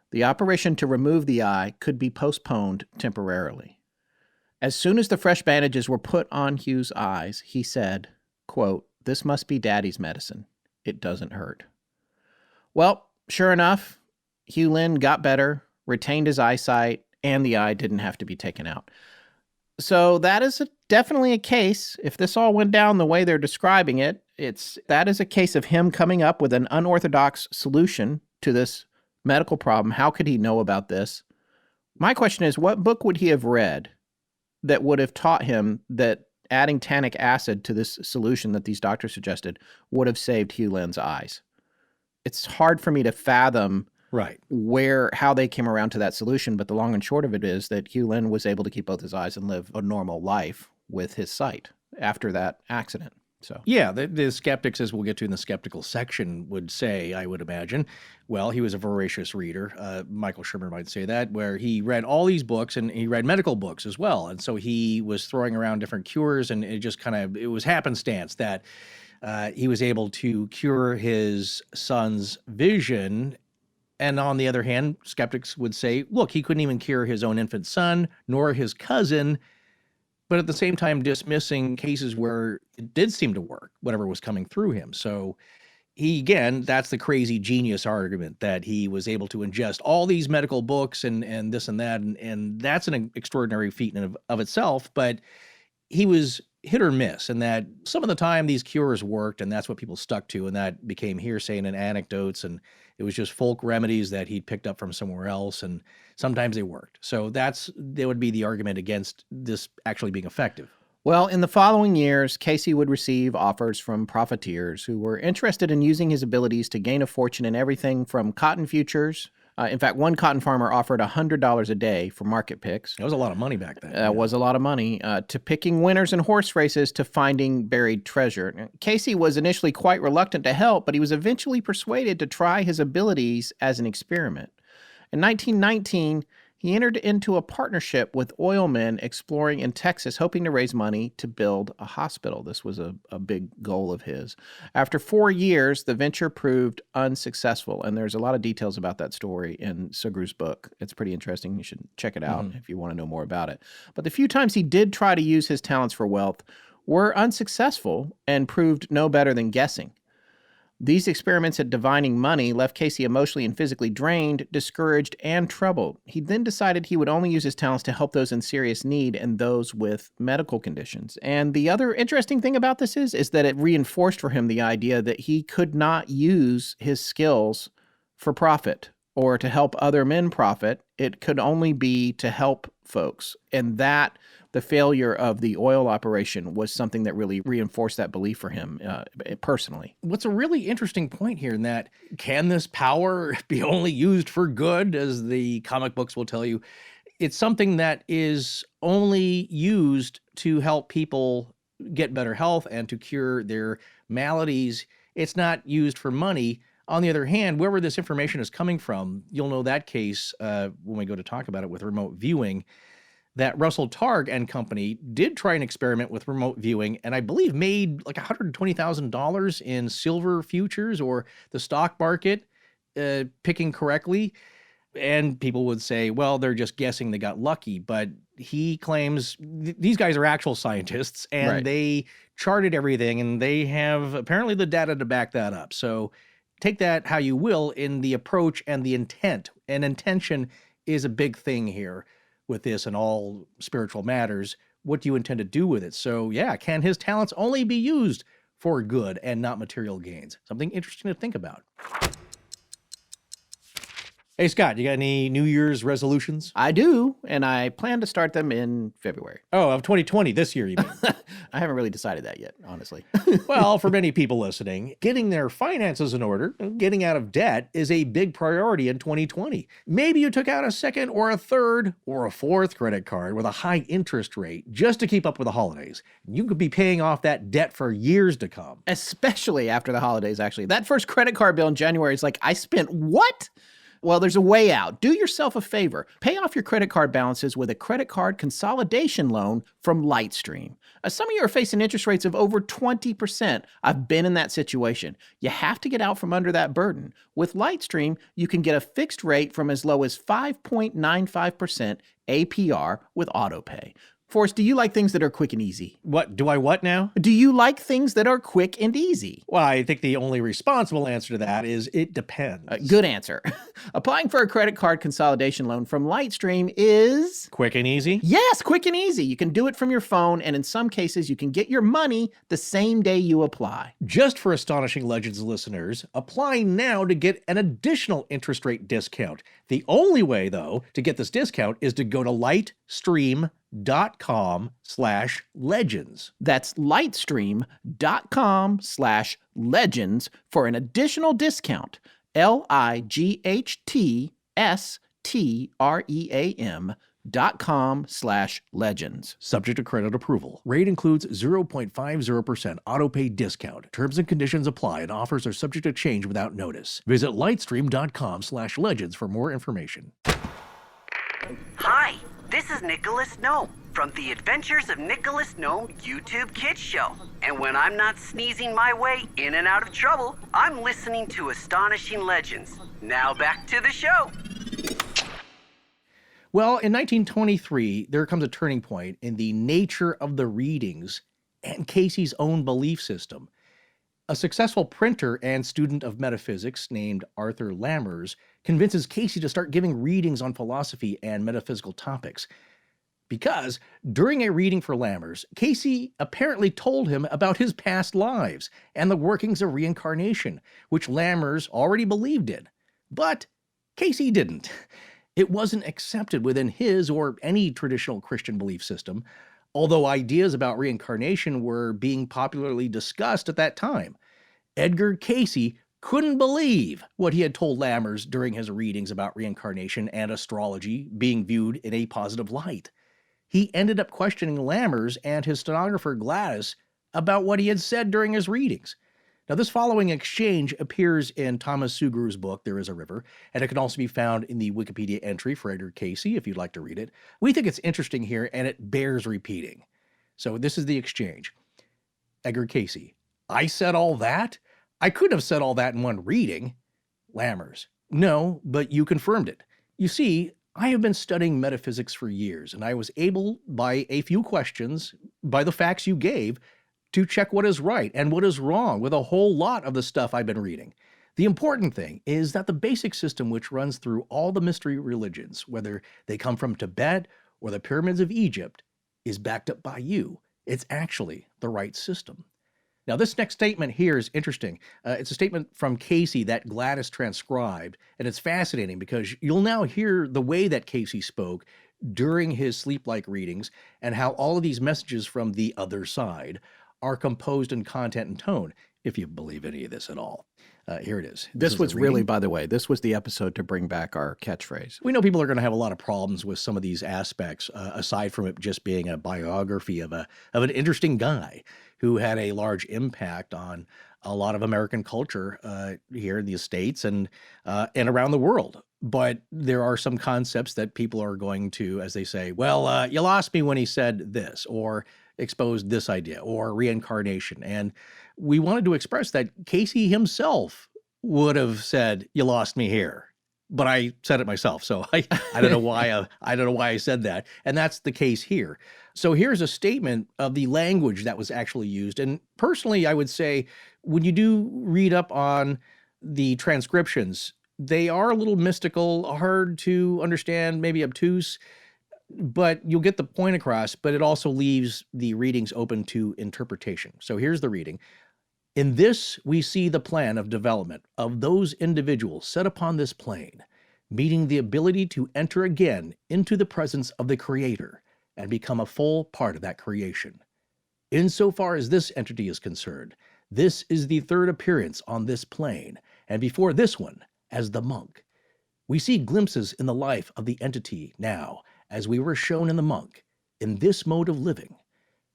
The operation to remove the eye could be postponed temporarily. As soon as the fresh bandages were put on Hugh's eyes, he said, quote, "This must be Daddy's medicine. It doesn't hurt." Well, sure enough, Hugh Lynn got better, retained his eyesight, and the eye didn't have to be taken out. So that is definitely a case. If this all went down the way they're describing it, that is a case of him coming up with an unorthodox solution to this medical problem. How could he know about this? My question is, what book would he have read that would have taught him that adding tannic acid to this solution that these doctors suggested would have saved Hugh Lynn's eyes? It's hard for me to fathom how they came around to that solution, but the long and short of it is that Hugh Lynn was able to keep both his eyes and live a normal life with his sight after that accident. So yeah, the skeptics, as we'll get to in the skeptical section, would say, I would imagine, well, he was a voracious reader. Michael Shermer might say that, where he read all these books and he read medical books as well. And so he was throwing around different cures, and it was happenstance that he was able to cure his son's vision And on the other hand, skeptics would say, look, he couldn't even cure his own infant son, nor his cousin, but at the same time dismissing cases where it did seem to work, whatever was coming through him. So again, that's the crazy genius argument, that he was able to ingest all these medical books and this and that, and that's an extraordinary feat in of itself, but he was hit or miss, and that some of the time these cures worked, and that's what people stuck to, and that became hearsay and anecdotes, and it was just folk remedies that he'd picked up from somewhere else, and sometimes they worked. So that would be the argument against this actually being effective. Well, in the following years, Cayce would receive offers from profiteers who were interested in using his abilities to gain a fortune in everything from cotton futures. In fact, one cotton farmer offered $100 a day for market picks. That was a lot of money back then. That was a lot of money. To picking winners in horse races, to finding buried treasure. Cayce was initially quite reluctant to help, but he was eventually persuaded to try his abilities as an experiment. In 1919, he entered into a partnership with oilmen exploring in Texas, hoping to raise money to build a hospital. This was a big goal of his. After 4 years, the venture proved unsuccessful, and there's a lot of details about that story in Sugru's book. It's pretty interesting. You should check it out if you want to know more about it. But the few times he did try to use his talents for wealth were unsuccessful and proved no better than guessing. These experiments at divining money left Cayce emotionally and physically drained, discouraged, and troubled. He then decided he would only use his talents to help those in serious need and those with medical conditions. And the other interesting thing about this is that it reinforced for him the idea that he could not use his skills for profit or to help other men profit. It could only be to help folks. And that the failure of the oil operation was something that really reinforced that belief for him personally. What's a really interesting point here in that, can this power be only used for good, as the comic books will tell you? It's something that is only used to help people get better health and to cure their maladies. It's not used for money. On the other hand, wherever this information is coming from, you'll know that case when we go to talk about it with remote viewing, that Russell Targ and company did try an experiment with remote viewing, and I believe made like $120,000 in silver futures or the stock market, picking correctly. And people would say, well, they're just guessing, they got lucky. But he claims these guys are actual scientists, and they charted everything, and they have apparently the data to back that up. So take that how you will in the approach and the intent. And intention is a big thing here with this and all spiritual matters. What do you intend to do with it? So yeah, can his talents only be used for good and not material gains? Something interesting to think about. Hey, Scott, you got any New Year's resolutions? I do, and I plan to start them in February. Oh, of 2020, this year, you mean? I haven't really decided that yet, honestly. Well, for many people listening, getting their finances in order, getting out of debt is a big priority in 2020. Maybe you took out a second or a third or a fourth credit card with a high interest rate just to keep up with the holidays. You could be paying off that debt for years to come. Especially after the holidays, actually. That first credit card bill in January is like, I spent what? Well, there's a way out. Do yourself a favor. Pay off your credit card balances with a credit card consolidation loan from Lightstream. Some of you are facing interest rates of over 20%. I've been in that situation. You have to get out from under that burden. With Lightstream, you can get a fixed rate from as low as 5.95% APR with AutoPay. Forrest, do you like things that are quick and easy? What? Do I what now? Do you like things that are quick and easy? Well, I think the only responsible answer to that is it depends. Good answer. Applying for a credit card consolidation loan from Lightstream is... quick and easy? Yes, quick and easy. You can do it from your phone, and in some cases, you can get your money the same day you apply. Just for Astonishing Legends listeners, apply now to get an additional interest rate discount. The only way, though, to get this discount is to go to lightstream.com/legends. That's lightstream.com/legends for an additional discount. lightstream.com/legends. Subject to credit approval. Rate includes 0.50% auto-pay discount. Terms and conditions apply, and offers are subject to change without notice. Visit lightstream.com/legends for more information. Hi, this is Nicholas Snow. from the Adventures of Nicholas Gnome YouTube Kids Show. And when I'm not sneezing my way in and out of trouble, I'm listening to Astonishing Legends. Now back to the show. Well, in 1923, there comes a turning point in the nature of the readings and Cayce's own belief system. A successful printer and student of metaphysics named Arthur Lammers convinces Cayce to start giving readings on philosophy and metaphysical topics. Because during a reading for Lammers, Cayce apparently told him about his past lives and the workings of reincarnation, which Lammers already believed in. But Cayce didn't. It wasn't accepted within his or any traditional Christian belief system, although ideas about reincarnation were being popularly discussed at that time. Edgar Cayce couldn't believe what he had told Lammers during his readings about reincarnation and astrology being viewed in a positive light. He ended up questioning Lammers and his stenographer Gladys about what he had said during his readings. Now, this following exchange appears in Thomas Sugrew's book, There Is a River, and it can also be found in the Wikipedia entry for Edgar Cayce if you'd like to read it. We think it's interesting here, and it bears repeating. So this is the exchange. Edgar Cayce: I said all that? I couldn't have said all that in one reading. Lammers: no, but you confirmed it. You see, I have been studying metaphysics for years, and I was able, by a few questions, by the facts you gave, to check what is right and what is wrong with a whole lot of the stuff I've been reading. The important thing is that the basic system which runs through all the mystery religions, whether they come from Tibet or the pyramids of Egypt, is backed up by you. It's actually the right system. Now, this next statement here is interesting. It's a statement from Cayce that Gladys transcribed, and it's fascinating because you'll now hear the way that Cayce spoke during his sleep-like readings and how all of these messages from the other side are composed in content and tone, if you believe any of this at all. Here it is. This is was the really, reading. by the way, this was the episode to bring back our catchphrase. We know people are going to have a lot of problems with some of these aspects, aside from it just being a biography of an interesting guy who had a large impact on a lot of American culture here in the States and around the world. But there are some concepts that people are going to, as they say, well, you lost me when he said this, or exposed this idea, or reincarnation. And we wanted to express that Cayce himself would have said, you lost me here. But I said it myself, so I don't know why I don't know why I said that, and that's the case here. So here's a statement of the language that was actually used, and personally, I would say when you do read up on the transcriptions, they are a little mystical, hard to understand, maybe obtuse, but you'll get the point across. But it also leaves the readings open to interpretation. So here's the reading. In this, we see the plan of development of those individuals set upon this plane, meeting the ability to enter again into the presence of the Creator and become a full part of that creation. Insofar as this entity is concerned, this is the third appearance on this plane, and before this one, as the monk. We see glimpses in the life of the entity now, as we were shown in the monk, in this mode of living.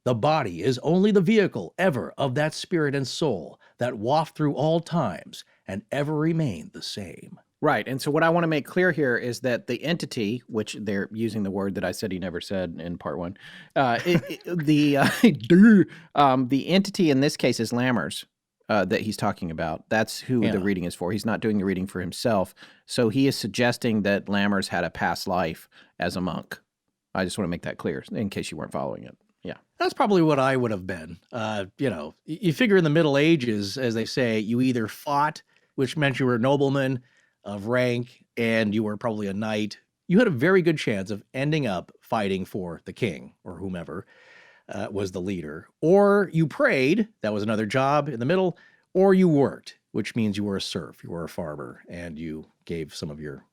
The body is only the vehicle ever of that spirit and soul that waft through all times and ever remain the same. Right. And so what I want to make clear here is that the entity, which they're using the word that I said he never said in part one, the entity in this case is Lammers that he's talking about. That's who the reading is for. He's not doing the reading for himself. So he is suggesting that Lammers had a past life as a monk. I just want to make that clear in case you weren't following it. Yeah. That's probably what I would have been. You figure in the Middle Ages, as they say, you either fought, which meant you were a nobleman of rank, and you were probably a knight. You had a very good chance of ending up fighting for the king or whomever was the leader. Or you prayed, that was another job in the middle, or you worked, which means you were a serf, you were a farmer, and you gave some of your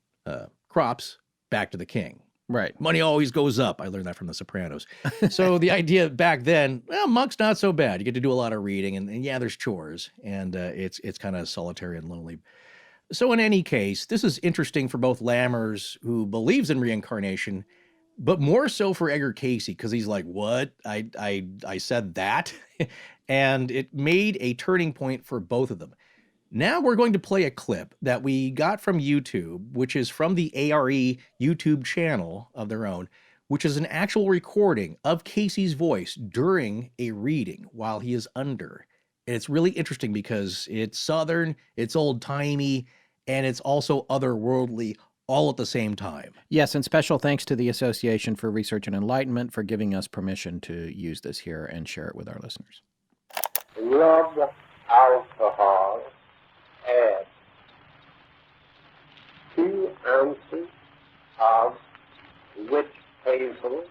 crops back to the king. Right. Money always goes up. I learned that from The Sopranos. So the idea back then, well, monk's not so bad. You get to do a lot of reading, and yeah, there's chores, and it's kind of solitary and lonely. So in any case, this is interesting for both Lammers, who believes in reincarnation, but more so for Edgar Cayce, because he's like, what? I said that? And it made a turning point for both of them. Now we're going to play a clip that we got from YouTube, which is from the ARE YouTube channel of their own, which is an actual recording of Cayce's voice during a reading while he is under. And it's really interesting because it's Southern, it's old-timey, and it's also otherworldly all at the same time. Yes, and special thanks to the Association for Research and Enlightenment for giving us permission to use this here and share it with our listeners. Rub alcohol, add 2 ounces of witch hazel,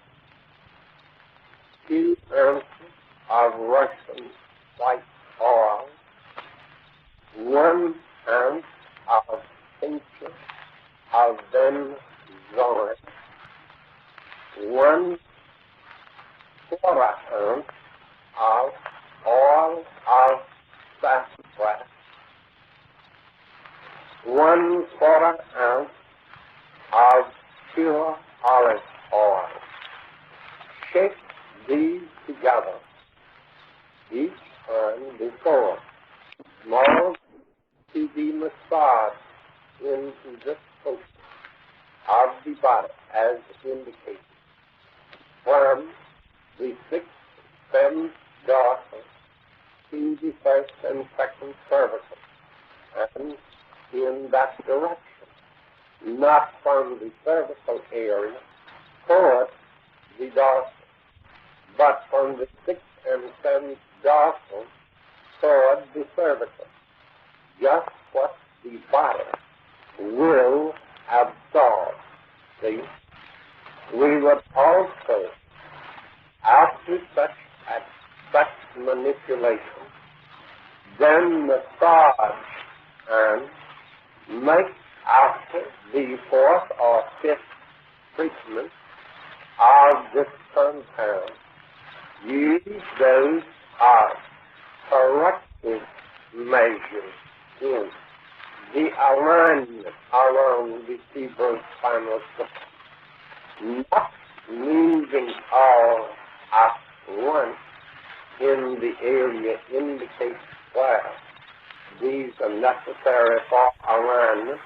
2 ounces of Russian white oil, 1 ounce of tincture of benzoin, 1 quarter ounce of oil of sassafras, 1 quarter ounce of pure olive oil. Shake these together each time before. Small to be massaged into the center of the body as indicated. From the 6th, 7th dorsal to the 1st and 2nd cervical, and in that direction, not from the cervical area toward the dorsal, but from the 6th and 7th dorsal toward the cervical. Just what the body will absorb. See? We would also, after such manipulation, then massage and make after the 4th or 5th treatment of this compound. Use those as corrective measures in the alignment around the cerebrospinal cord, not moving all at once in the area indicated where these are necessary for alignment.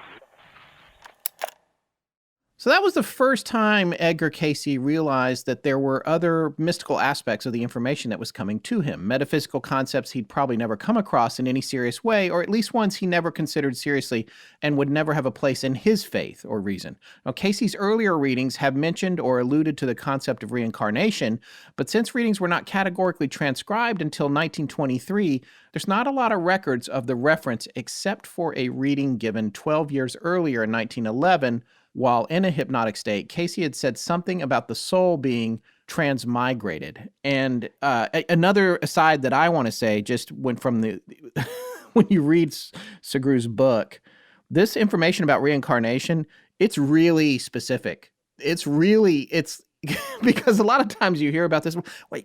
So that was the first time Edgar Cayce realized that there were other mystical aspects of the information that was coming to him, metaphysical concepts he'd probably never come across in any serious way, or at least ones he never considered seriously and would never have a place in his faith or reason. Now, Cayce's earlier readings have mentioned or alluded to the concept of reincarnation, but since readings were not categorically transcribed until 1923, there's not a lot of records of the reference except for a reading given 12 years earlier in 1911. While in a hypnotic state, Cayce had said something about the soul being transmigrated. And another aside that I want to say, just when from the when you read Segru's book, this information about reincarnation, it's really specific. It's because a lot of times you hear about this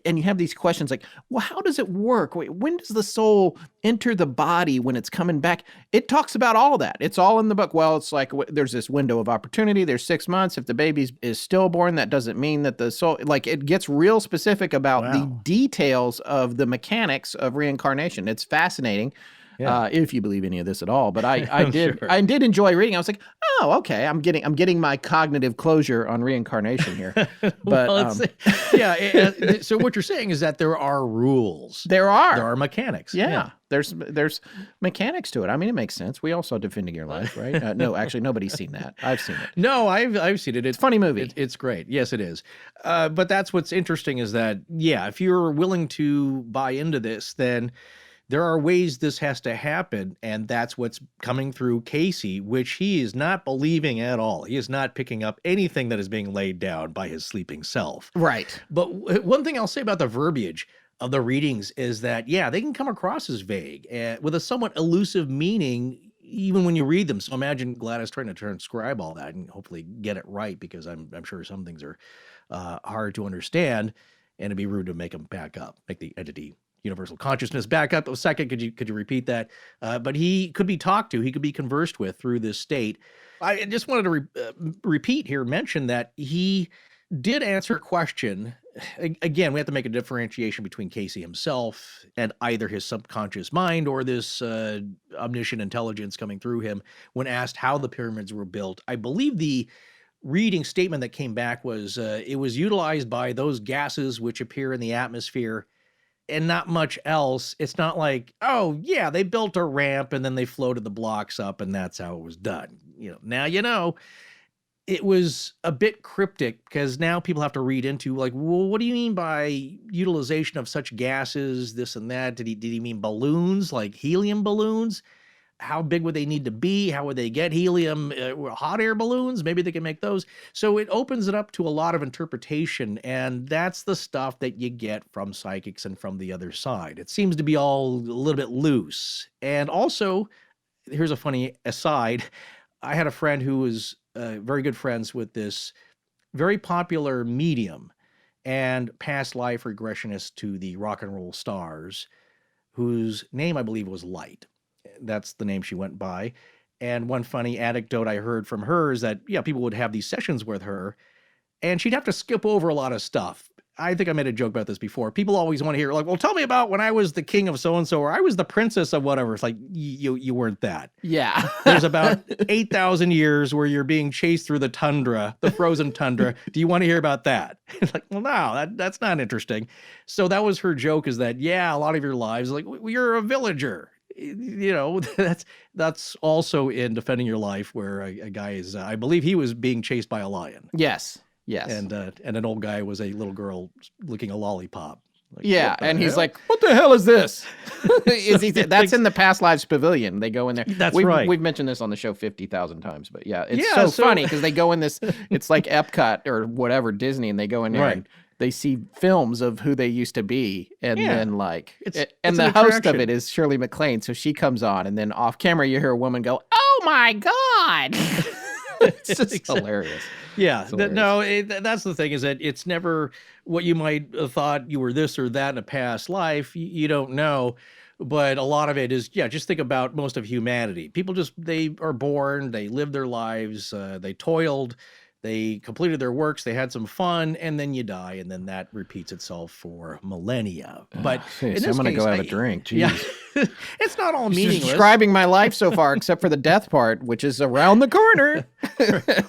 and you have these questions like, well, how does it work? Wait, when does the soul enter the body when it's coming back? It talks about all that. It's all in the book. Well, it's like there's this window of opportunity. There's 6 months. If the baby is stillborn, that doesn't mean that the soul, like it gets real specific about the details of the mechanics of reincarnation. It's fascinating. Yeah. If you believe any of this at all, but I did. Sure. I did enjoy reading. I was like, oh, okay. I'm getting my cognitive closure on reincarnation here. But well, so what you're saying is that there are rules. There are mechanics. Yeah. There's mechanics to it. I mean, it makes sense. We all saw Defending Your Life, right? No, actually, nobody's seen that. I've seen it. No, I've seen it. It's a funny movie. It's great. Yes, it is. But that's what's interesting is that, if you're willing to buy into this, then there are ways this has to happen, and that's what's coming through Cayce, which he is not believing at all. He is not picking up anything that is being laid down by his sleeping self. Right. But one thing I'll say about the verbiage of the readings is that, they can come across as vague and with a somewhat elusive meaning, even when you read them. So imagine Gladys trying to transcribe all that and hopefully get it right, because I'm sure some things are hard to understand, and it'd be rude to make them back up, make the entity universal consciousness back up a second. Could you repeat that? But he could be talked to. He could be conversed with through this state. I just wanted to repeat here, mention that he did answer a question. Again, we have to make a differentiation between Cayce himself and either his subconscious mind or this omniscient intelligence coming through him when asked how the pyramids were built. I believe the reading statement that came back was it was utilized by those gases which appear in the atmosphere and not much else. It's not like, oh, yeah, they built a ramp and then they floated the blocks up and that's how it was done. Now you know. It was a bit cryptic because now people have to read into like, well, what do you mean by utilization of such gases, this and that? Did he mean balloons, like helium balloons? How big would they need to be? How would they get helium? Hot air balloons? Maybe they can make those. So it opens it up to a lot of interpretation, and that's the stuff that you get from psychics and from the other side. It seems to be all a little bit loose. And also, here's a funny aside. I had a friend who was very good friends with this very popular medium and past life regressionist to the rock and roll stars, whose name I believe was Light. That's the name she went by. And one funny anecdote I heard from her is that, yeah, people would have these sessions with her and she'd have to skip over a lot of stuff. I think I made a joke about this before. People always want to hear, like, well, tell me about when I was the king of so-and-so, or I was the princess of whatever. It's like, you weren't that. Yeah. There's about 8,000 years where you're being chased through the tundra, the frozen tundra. Do you want to hear about that? It's like, well, no, that's not interesting. So that was her joke, is that, yeah, a lot of your lives, like, well, you're a villager. That's also in Defending Your Life, where a guy is, I believe he was being chased by a lion. Yes. Yes. And an old guy was a little girl licking a lollipop. Like, yeah, and he's like, "What the hell is this?" That's in the Past Lives Pavilion. They go in there. That's right. We've mentioned this on the show 50,000 times, but yeah, it's so funny because they go in this. It's like Epcot or whatever, Disney, and they go in there and they see films of who they used to be, and then and the host of it is Shirley MacLaine, so she comes on, and then off camera you hear a woman go, "Oh my God!" It's just hilarious. Yeah, that's the thing, is that it's never what you might have thought you were this or that in a past life. You don't know, but a lot of it is, just think about most of humanity. People they are born, they live their lives, they toiled, they completed their works, they had some fun, and then you die, and then that repeats itself for millennia. But I'm going to go have a drink. Jeez. Yeah, it's not all meaningless. Describing my life so far, except for the death part, which is around the corner.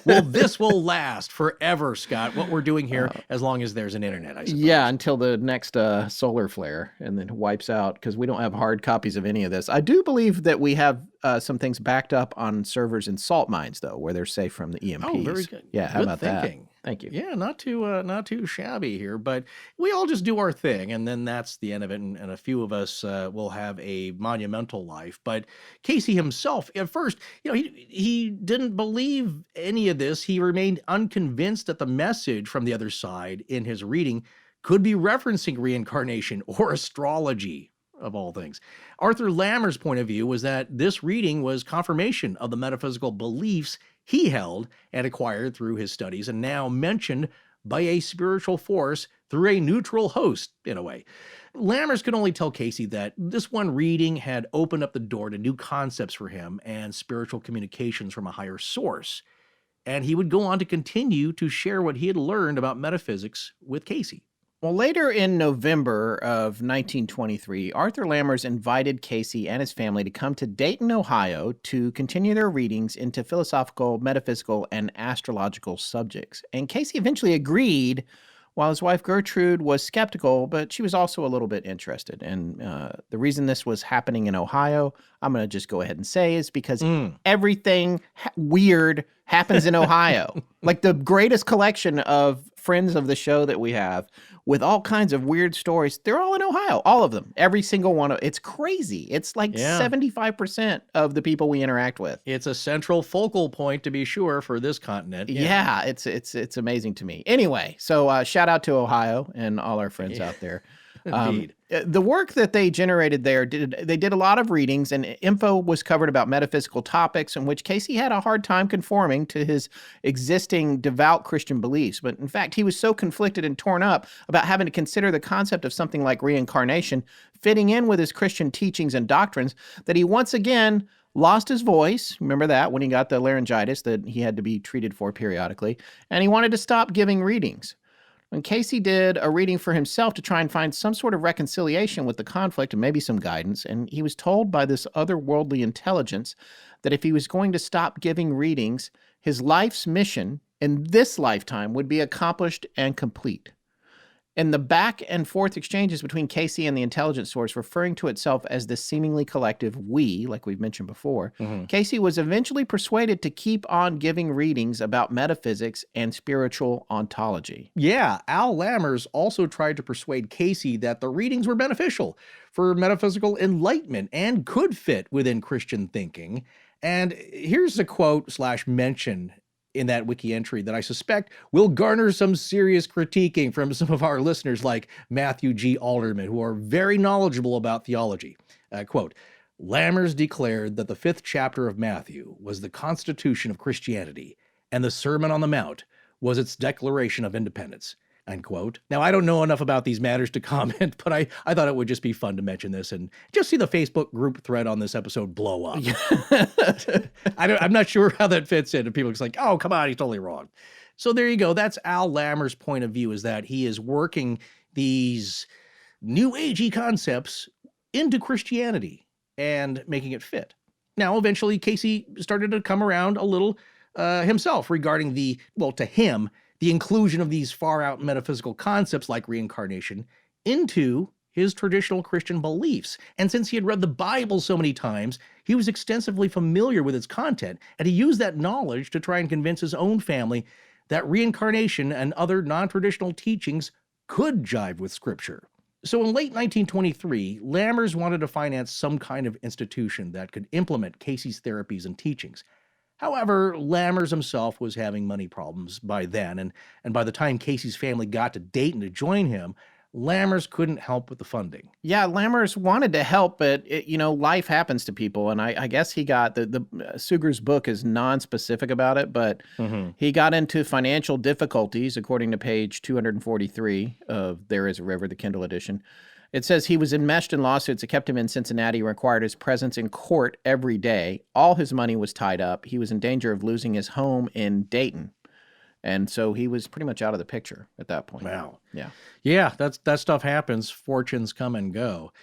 Well, this will last forever, Scott, what we're doing here, as long as there's an internet, I suppose. Yeah, until the next solar flare, and then wipes out, because we don't have hard copies of any of this. I do believe that we have some things backed up on servers in salt mines, though, where they're safe from the EMPs. Oh, very good. Yeah, how about thinking. that? Thank you. Yeah, not too shabby here, but we all just do our thing, and then that's the end of it. And a few of us will have a monumental life. But Cayce himself, at first, he didn't believe any of this. He remained unconvinced that the message from the other side in his reading could be referencing reincarnation or astrology, of all things. Arthur Lammer's point of view was that this reading was confirmation of the metaphysical beliefs he held and acquired through his studies, and now mentioned by a spiritual force through a neutral host, in a way. Lammers could only tell Cayce that this one reading had opened up the door to new concepts for him and spiritual communications from a higher source. And he would go on to continue to share what he had learned about metaphysics with Cayce. Well, later in November of 1923, Arthur Lammers invited Cayce and his family to come to Dayton, Ohio, to continue their readings into philosophical, metaphysical, and astrological subjects. And Cayce eventually agreed, while his wife Gertrude was skeptical, but she was also a little bit interested. And the reason this was happening in Ohio, I'm going to just go ahead and say, is because everything weird happens in Ohio. Like the greatest collection of friends of the show that we have, with all kinds of weird stories, they're all in Ohio, all of them, every single one. It's crazy. It's like 75% of the people we interact with. It's a central focal point, to be sure, for this continent. Yeah, it's amazing to me. Anyway, so shout out to Ohio and all our friends out there. Indeed. The work that they generated there, they did a lot of readings, and info was covered about metaphysical topics in which Cayce had a hard time conforming to his existing devout Christian beliefs. But in fact, he was so conflicted and torn up about having to consider the concept of something like reincarnation fitting in with his Christian teachings and doctrines that he once again lost his voice. Remember that, when he got the laryngitis that he had to be treated for periodically, and he wanted to stop giving readings. When Cayce did a reading for himself to try and find some sort of reconciliation with the conflict and maybe some guidance, and he was told by this otherworldly intelligence that if he was going to stop giving readings, his life's mission, in this lifetime would be accomplished and complete. In the back and forth exchanges between Cayce and the intelligence source, referring to itself as the seemingly collective we, like we've mentioned before, Cayce was eventually persuaded to keep on giving readings about metaphysics and spiritual ontology. Yeah, Al Lammers also tried to persuade Cayce that the readings were beneficial for metaphysical enlightenment and could fit within Christian thinking. And here's a quote / mention in that wiki entry that I suspect will garner some serious critiquing from some of our listeners like Matthew G. Alderman, who are very knowledgeable about theology. Quote, Lammers declared that the 5th chapter of Matthew was the constitution of Christianity, and the Sermon on the Mount was its declaration of independence. End quote. Now, I don't know enough about these matters to comment, but I thought it would just be fun to mention this and just see the Facebook group thread on this episode blow up. I'm not sure how that fits in. And people are just like, oh, come on, he's totally wrong. So there you go. That's Al Lammers' point of view, is that he is working these new agey concepts into Christianity and making it fit. Now, eventually, Cayce started to come around a little himself regarding to him, the inclusion of these far-out metaphysical concepts like reincarnation into his traditional Christian beliefs. And since he had read the Bible so many times, he was extensively familiar with its content, and he used that knowledge to try and convince his own family that reincarnation and other non-traditional teachings could jive with Scripture. So in late 1923, Lammers wanted to finance some kind of institution that could implement Cayce's therapies and teachings. However, Lammers himself was having money problems by then, and by the time Cayce's family got to Dayton to join him, Lammers couldn't help with the funding. Yeah, Lammers wanted to help, but life happens to people, and I guess he got the Suger's book is non-specific about it, but he got into financial difficulties, according to page 243 of There Is a River, the Kindle edition. It says he was enmeshed in lawsuits that kept him in Cincinnati and required his presence in court every day. All his money was tied up. He was in danger of losing his home in Dayton. And so he was pretty much out of the picture at that point. Wow. Yeah. Yeah, that stuff happens. Fortunes come and go.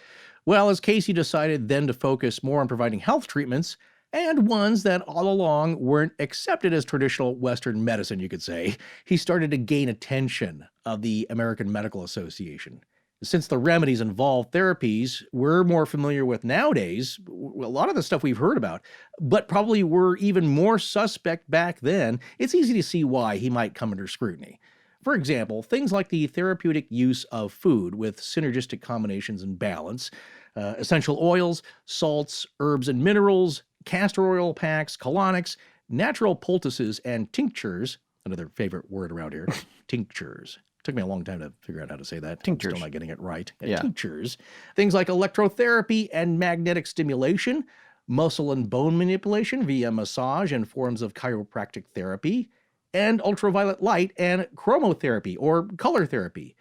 Well, as Cayce decided then to focus more on providing health treatments, and ones that all along weren't accepted as traditional Western medicine, you could say, he started to gain attention of the American Medical Association. Since the remedies involved therapies we're more familiar with nowadays, a lot of the stuff we've heard about, but probably were even more suspect back then, it's easy to see why he might come under scrutiny. For example, things like the therapeutic use of food with synergistic combinations and balance, essential oils, salts, herbs and minerals, castor oil packs, colonics, natural poultices, and tinctures, another favorite word around here, tinctures. Took me a long time to figure out how to say that. Tinctures. I'm still not getting it right. Yeah. Tinctures. Things like electrotherapy and magnetic stimulation, muscle and bone manipulation via massage and forms of chiropractic therapy, and ultraviolet light and chromotherapy or color therapy.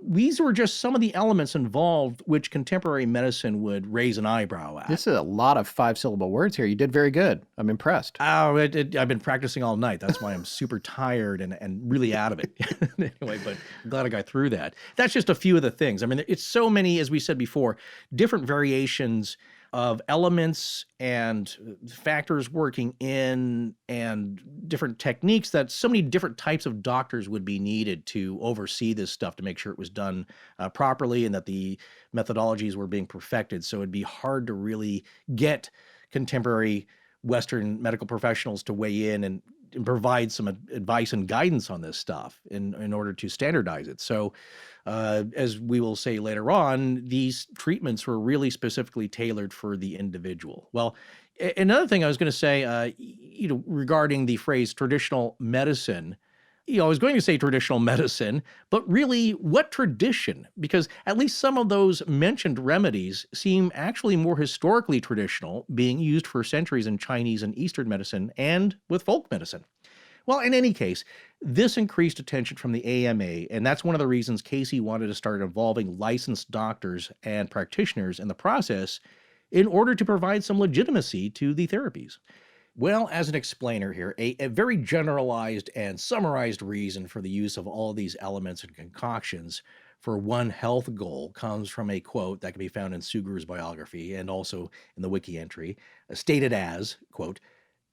These were just some of the elements involved which contemporary medicine would raise an eyebrow at. This is a lot of 5-syllable words here. You did very good. I'm impressed. Oh, I've been practicing all night. That's why I'm super tired and really out of it. Anyway, but I'm glad I got through that. That's just a few of the things. I mean, it's so many, as we said before, different variations of elements and factors working in and different techniques that so many different types of doctors would be needed to oversee this stuff to make sure it was done properly and that the methodologies were being perfected. So it'd be hard to really get contemporary Western medical professionals to weigh in and provide some advice and guidance on this stuff in order to standardize it. So as we will say later on, these treatments were really specifically tailored for the individual. Well, another thing I was going to say, regarding the phrase traditional medicine, I was going to say traditional medicine, but really what tradition? Because at least some of those mentioned remedies seem actually more historically traditional, being used for centuries in Chinese and Eastern medicine and with folk medicine. Well, in any case, this increased attention from the AMA, and that's one of the reasons Cayce wanted to start involving licensed doctors and practitioners in the process in order to provide some legitimacy to the therapies. Well, as an explainer here, a very generalized and summarized reason for the use of all of these elements and concoctions for one health goal comes from a quote that can be found in Suger's biography and also in the wiki entry, stated as, quote,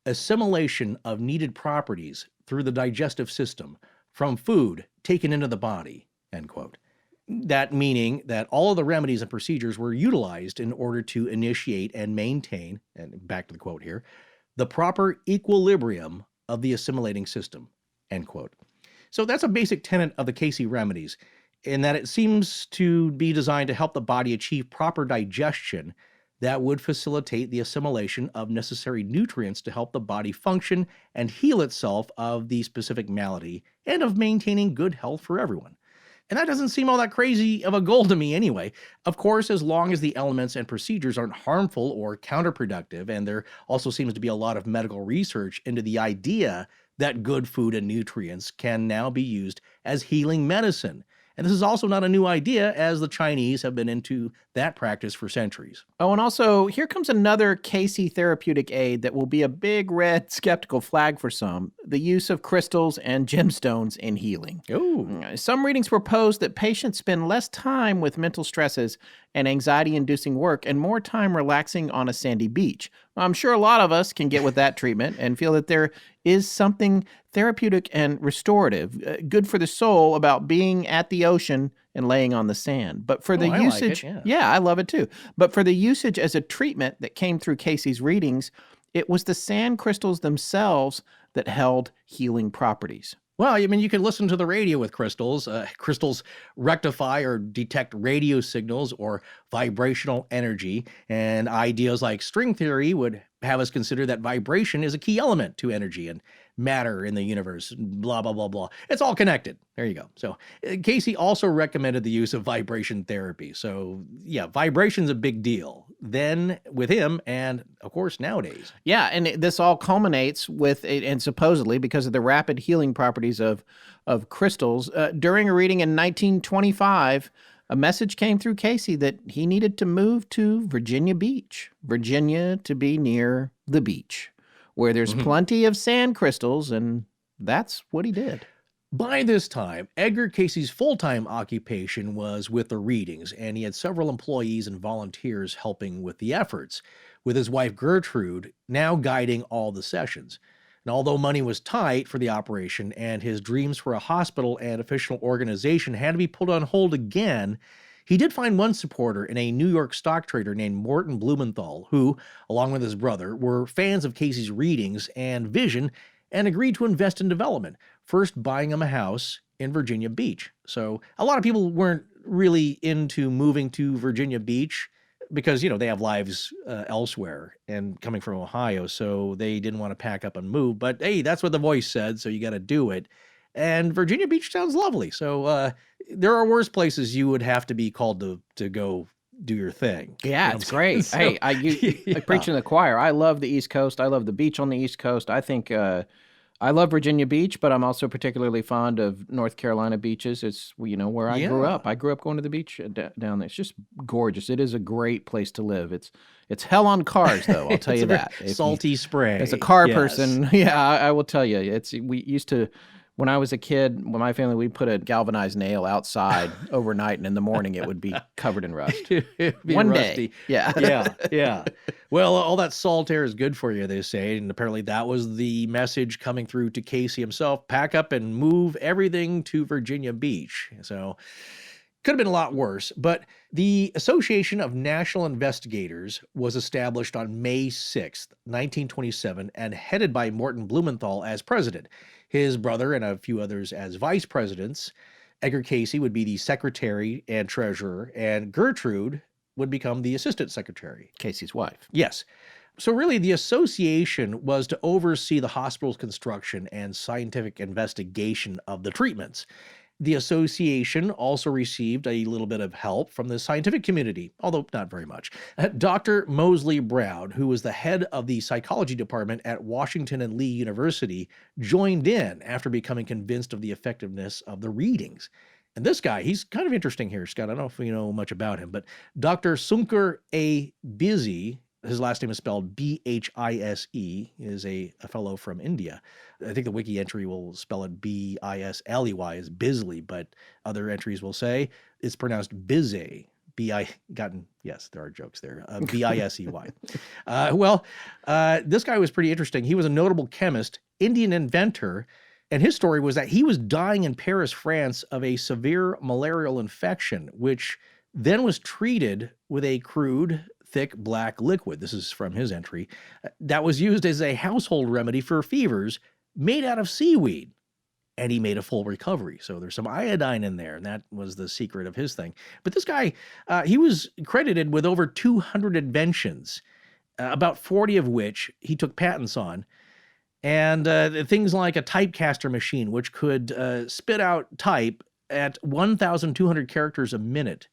assimilation of needed properties through the digestive system from food taken into the body, end quote. That meaning that all of the remedies and procedures were utilized in order to initiate and maintain, and back to the quote here, the proper equilibrium of the assimilating system, end quote. So that's a basic tenet of the Cayce remedies, in that it seems to be designed to help the body achieve proper digestion that would facilitate the assimilation of necessary nutrients to help the body function and heal itself of the specific malady and of maintaining good health for everyone. And that doesn't seem all that crazy of a goal to me anyway. Of course, as long as the elements and procedures aren't harmful or counterproductive, and there also seems to be a lot of medical research into the idea that good food and nutrients can now be used as healing medicine. And this is also not a new idea, as the Chinese have been into that practice for centuries. Oh, and also, here comes another Cayce therapeutic aid that will be a big red skeptical flag for some: the use of crystals and gemstones in healing. Oh. Some readings propose that patients spend less time with mental stresses and anxiety-inducing work and more time relaxing on a sandy beach. I'm sure a lot of us can get with that treatment and feel that there is something therapeutic and restorative, good for the soul, about being at the ocean and laying on the sand. But for the I like usage, it, yeah. I love it too. But for the usage as a treatment that came through Cayce's readings, it was the sand crystals themselves that held healing properties. Well, I mean, you can listen to the radio with crystals. Crystals rectify or detect radio signals or vibrational energy, and ideas like string theory would have us consider that vibration is a key element to energy and matter in the universe, blah, blah, blah, blah. It's all connected. There you go. So Cayce also recommended the use of vibration therapy. So yeah, vibration's a big deal then with him, and of course nowadays. Yeah, and this all culminates with, and supposedly because of the rapid healing properties of crystals, during a reading in 1925, a message came through Cayce that he needed to move to Virginia Beach, Virginia, to be near the beach, where there's plenty of sand crystals, and that's what he did. By this time, Edgar Cayce's full-time occupation was with the readings, and he had several employees and volunteers helping with the efforts, with his wife Gertrude now guiding all the sessions. And although money was tight for the operation and his dreams for a hospital and official organization had to be put on hold again, he did find one supporter in a New York stock trader named Morton Blumenthal, who, along with his brother, were fans of Cayce's readings and vision and agreed to invest in development, first buying him a house in Virginia Beach. So a lot of people weren't really into moving to Virginia Beach because, you know, they have lives elsewhere and coming from Ohio, so they didn't want to pack up and move. But hey, that's what the voice said, so you got to do it. And Virginia Beach sounds lovely. So there are worse places you would have to be called to go do your thing. Yeah, You know it's what I'm saying? great. So, Hey, I preach in the choir. I love the East Coast. I love the beach on the East Coast. I think I love Virginia Beach, but I'm also particularly fond of North Carolina beaches. It's, you know, where I grew Yeah. up. I grew up going to the beach down there. It's just gorgeous. It is a great place to live. It's hell on cars, though. I'll tell It's you a very that. If you- salty spray. As a car Yes. person, yeah, I will tell you. We used to, when I was a kid, when my family, we'd put a galvanized nail outside overnight, and in the morning it would be covered in rust. It'd be One rusty. day. Yeah. Yeah. Well, all that salt air is good for you, they say. And apparently that was the message coming through to Cayce himself. Pack up and move everything to Virginia Beach. So could have been a lot worse. But the Association of National Investigators was established on May 6th, 1927, and headed by Morton Blumenthal as president. His brother and a few others as vice presidents. Edgar Cayce would be the secretary and treasurer, and Gertrude would become the assistant secretary. Casey's wife. Yes. So really, the association was to oversee the hospital's construction and scientific investigation of the treatments. The association also received a little bit of help from the scientific community, although not very much. Dr. Mosley Brown, who was the head of the psychology department at Washington and Lee University, joined in after becoming convinced of the effectiveness of the readings. And this guy, he's kind of interesting here, Scott. I don't know if you know much about him, but Dr. Sunker A. Bizzi, his last name is spelled Bhise, is a fellow from India. I think the wiki entry will spell it Bisley as Bisley, but other entries will say it's pronounced Bizet, Yes, there are jokes there. Bisey. This guy was pretty interesting. He was a notable chemist, Indian inventor, and his story was that he was dying in Paris, France, of a severe malarial infection, which then was treated with a crude, thick black liquid. This is from his entry. That was used as a household remedy for fevers made out of seaweed. And he made a full recovery. So there's some iodine in there, and that was the secret of his thing. But this guy, he was credited with over 200 inventions, about 40 of which he took patents on. And things like a typecaster machine, which could spit out type at 1,200 characters a minute.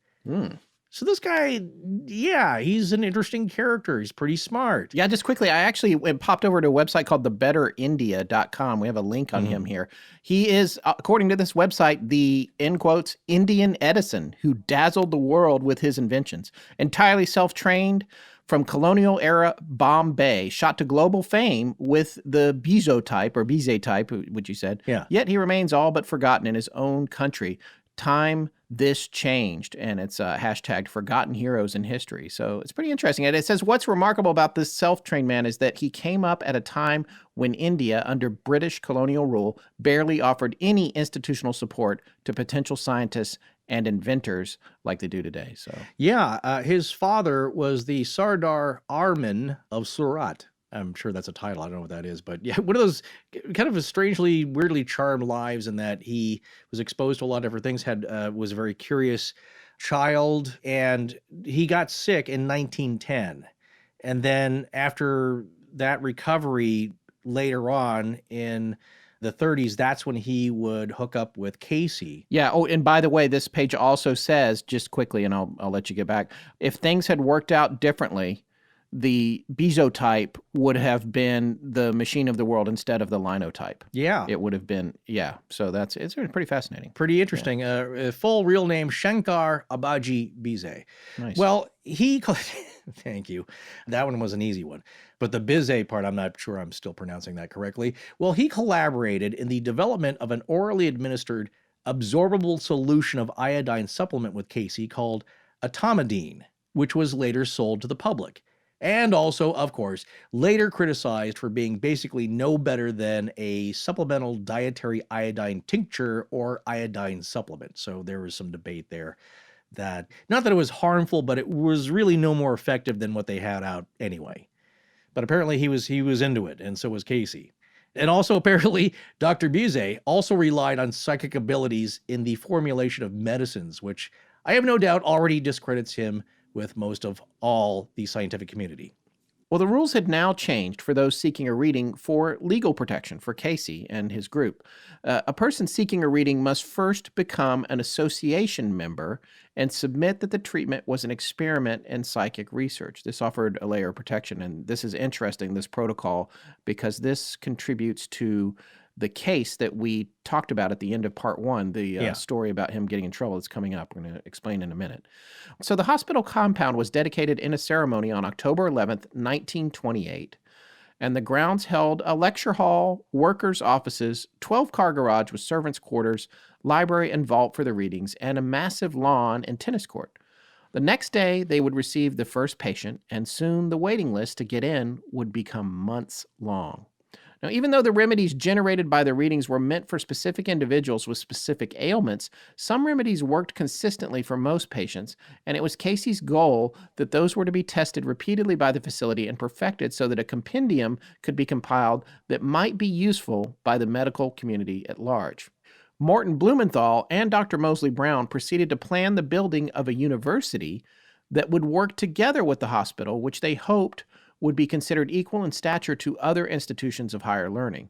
So this guy, yeah, he's an interesting character. He's pretty smart. Yeah, just quickly, I actually popped over to a website called thebetterindia.com. We have a link on him here. He is, according to this website, the, in quotes, Indian Edison who dazzled the world with his inventions. Entirely self-trained from colonial era Bombay, shot to global fame with the Bizot type, or Bizet type, which you said. Yeah. Yet he remains all but forgotten in his own country. Time this changed, and it's hashtagged forgotten heroes in history. So it's pretty interesting. And it says what's remarkable about this self-trained man is that he came up at a time when India, under British colonial rule, barely offered any institutional support to potential scientists and inventors like they do today. So yeah, his father was the Sardar Arman of Surat. I'm sure that's a title. I don't know what that is, but yeah, one of those kind of a strangely, weirdly charmed lives in that he was exposed to a lot of different things, was a very curious child, and he got sick in 1910. And then after that recovery later on in the 30s, that's when he would hook up with Cayce. Yeah. Oh, and by the way, this page also says, just quickly, and I'll let you get back, if things had worked out differently, the Bizot would have been the machine of the world instead of the linotype. Yeah. It would have been, yeah. So it's pretty fascinating. Pretty interesting. Yeah. Full real name, Shankar Abaji Bizet. Nice. Well, thank you. That one was an easy one. But the Bizet part, I'm not sure I'm still pronouncing that correctly. Well, he collaborated in the development of an orally administered absorbable solution of iodine supplement with Cayce called atomidine, which was later sold to the public. And also, of course, later criticized for being basically no better than a supplemental dietary iodine tincture or iodine supplement. So there was some debate there that, not that it was harmful, but it was really no more effective than what they had out anyway. But apparently he was into it, and so was Cayce. And also apparently Dr. Bizet also relied on psychic abilities in the formulation of medicines, which I have no doubt already discredits him with most of all the scientific community. Well, the rules had now changed for those seeking a reading for legal protection for Cayce and his group. A person seeking a reading must first become an association member and submit that the treatment was an experiment in psychic research. This offered a layer of protection, and this is interesting, this protocol, because this contributes to the case that we talked about at the end of part one, the story about him getting in trouble that's coming up. We're going to explain in a minute. So the hospital compound was dedicated in a ceremony on October 11th, 1928. And the grounds held a lecture hall, workers' offices, 12-car garage with servants' quarters, library and vault for the readings, and a massive lawn and tennis court. The next day, they would receive the first patient, and soon the waiting list to get in would become months long. Now, even though the remedies generated by the readings were meant for specific individuals with specific ailments, some remedies worked consistently for most patients, and it was Cayce's goal that those were to be tested repeatedly by the facility and perfected so that a compendium could be compiled that might be useful by the medical community at large. Morton Blumenthal and Dr. Mosley Brown proceeded to plan the building of a university that would work together with the hospital, which they hoped would be considered equal in stature to other institutions of higher learning.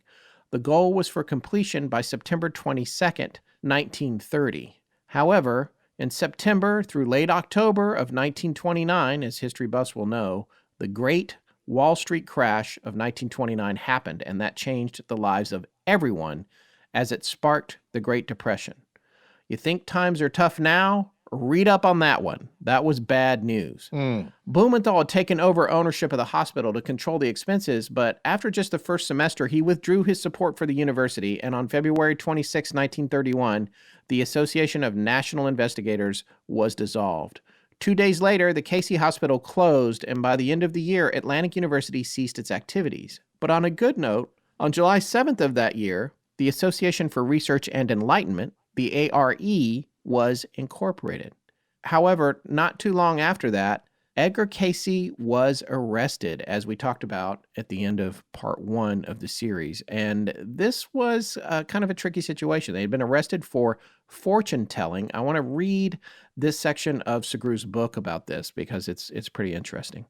The goal was for completion by September 22nd, 1930. However, in September through late October of 1929, as history buffs will know, the great Wall Street crash of 1929 happened, and that changed the lives of everyone as it sparked the Great Depression. You think times are tough now? Read up on that one. That was bad news. Blumenthal had taken over ownership of the hospital to control the expenses, but after just the first semester, he withdrew his support for the university, and on February 26, 1931, the Association of National Investigators was dissolved. 2 days later, the Cayce Hospital closed, and by the end of the year, Atlantic University ceased its activities. But on a good note, on July 7th of that year, the Association for Research and Enlightenment, the ARE, was incorporated. However, not too long after that, Edgar Cayce was arrested, as we talked about at the end of part 1 of the series. And this was kind of a tricky situation. They had been arrested for fortune telling. I want to read this section of Segru's book about this because it's pretty interesting.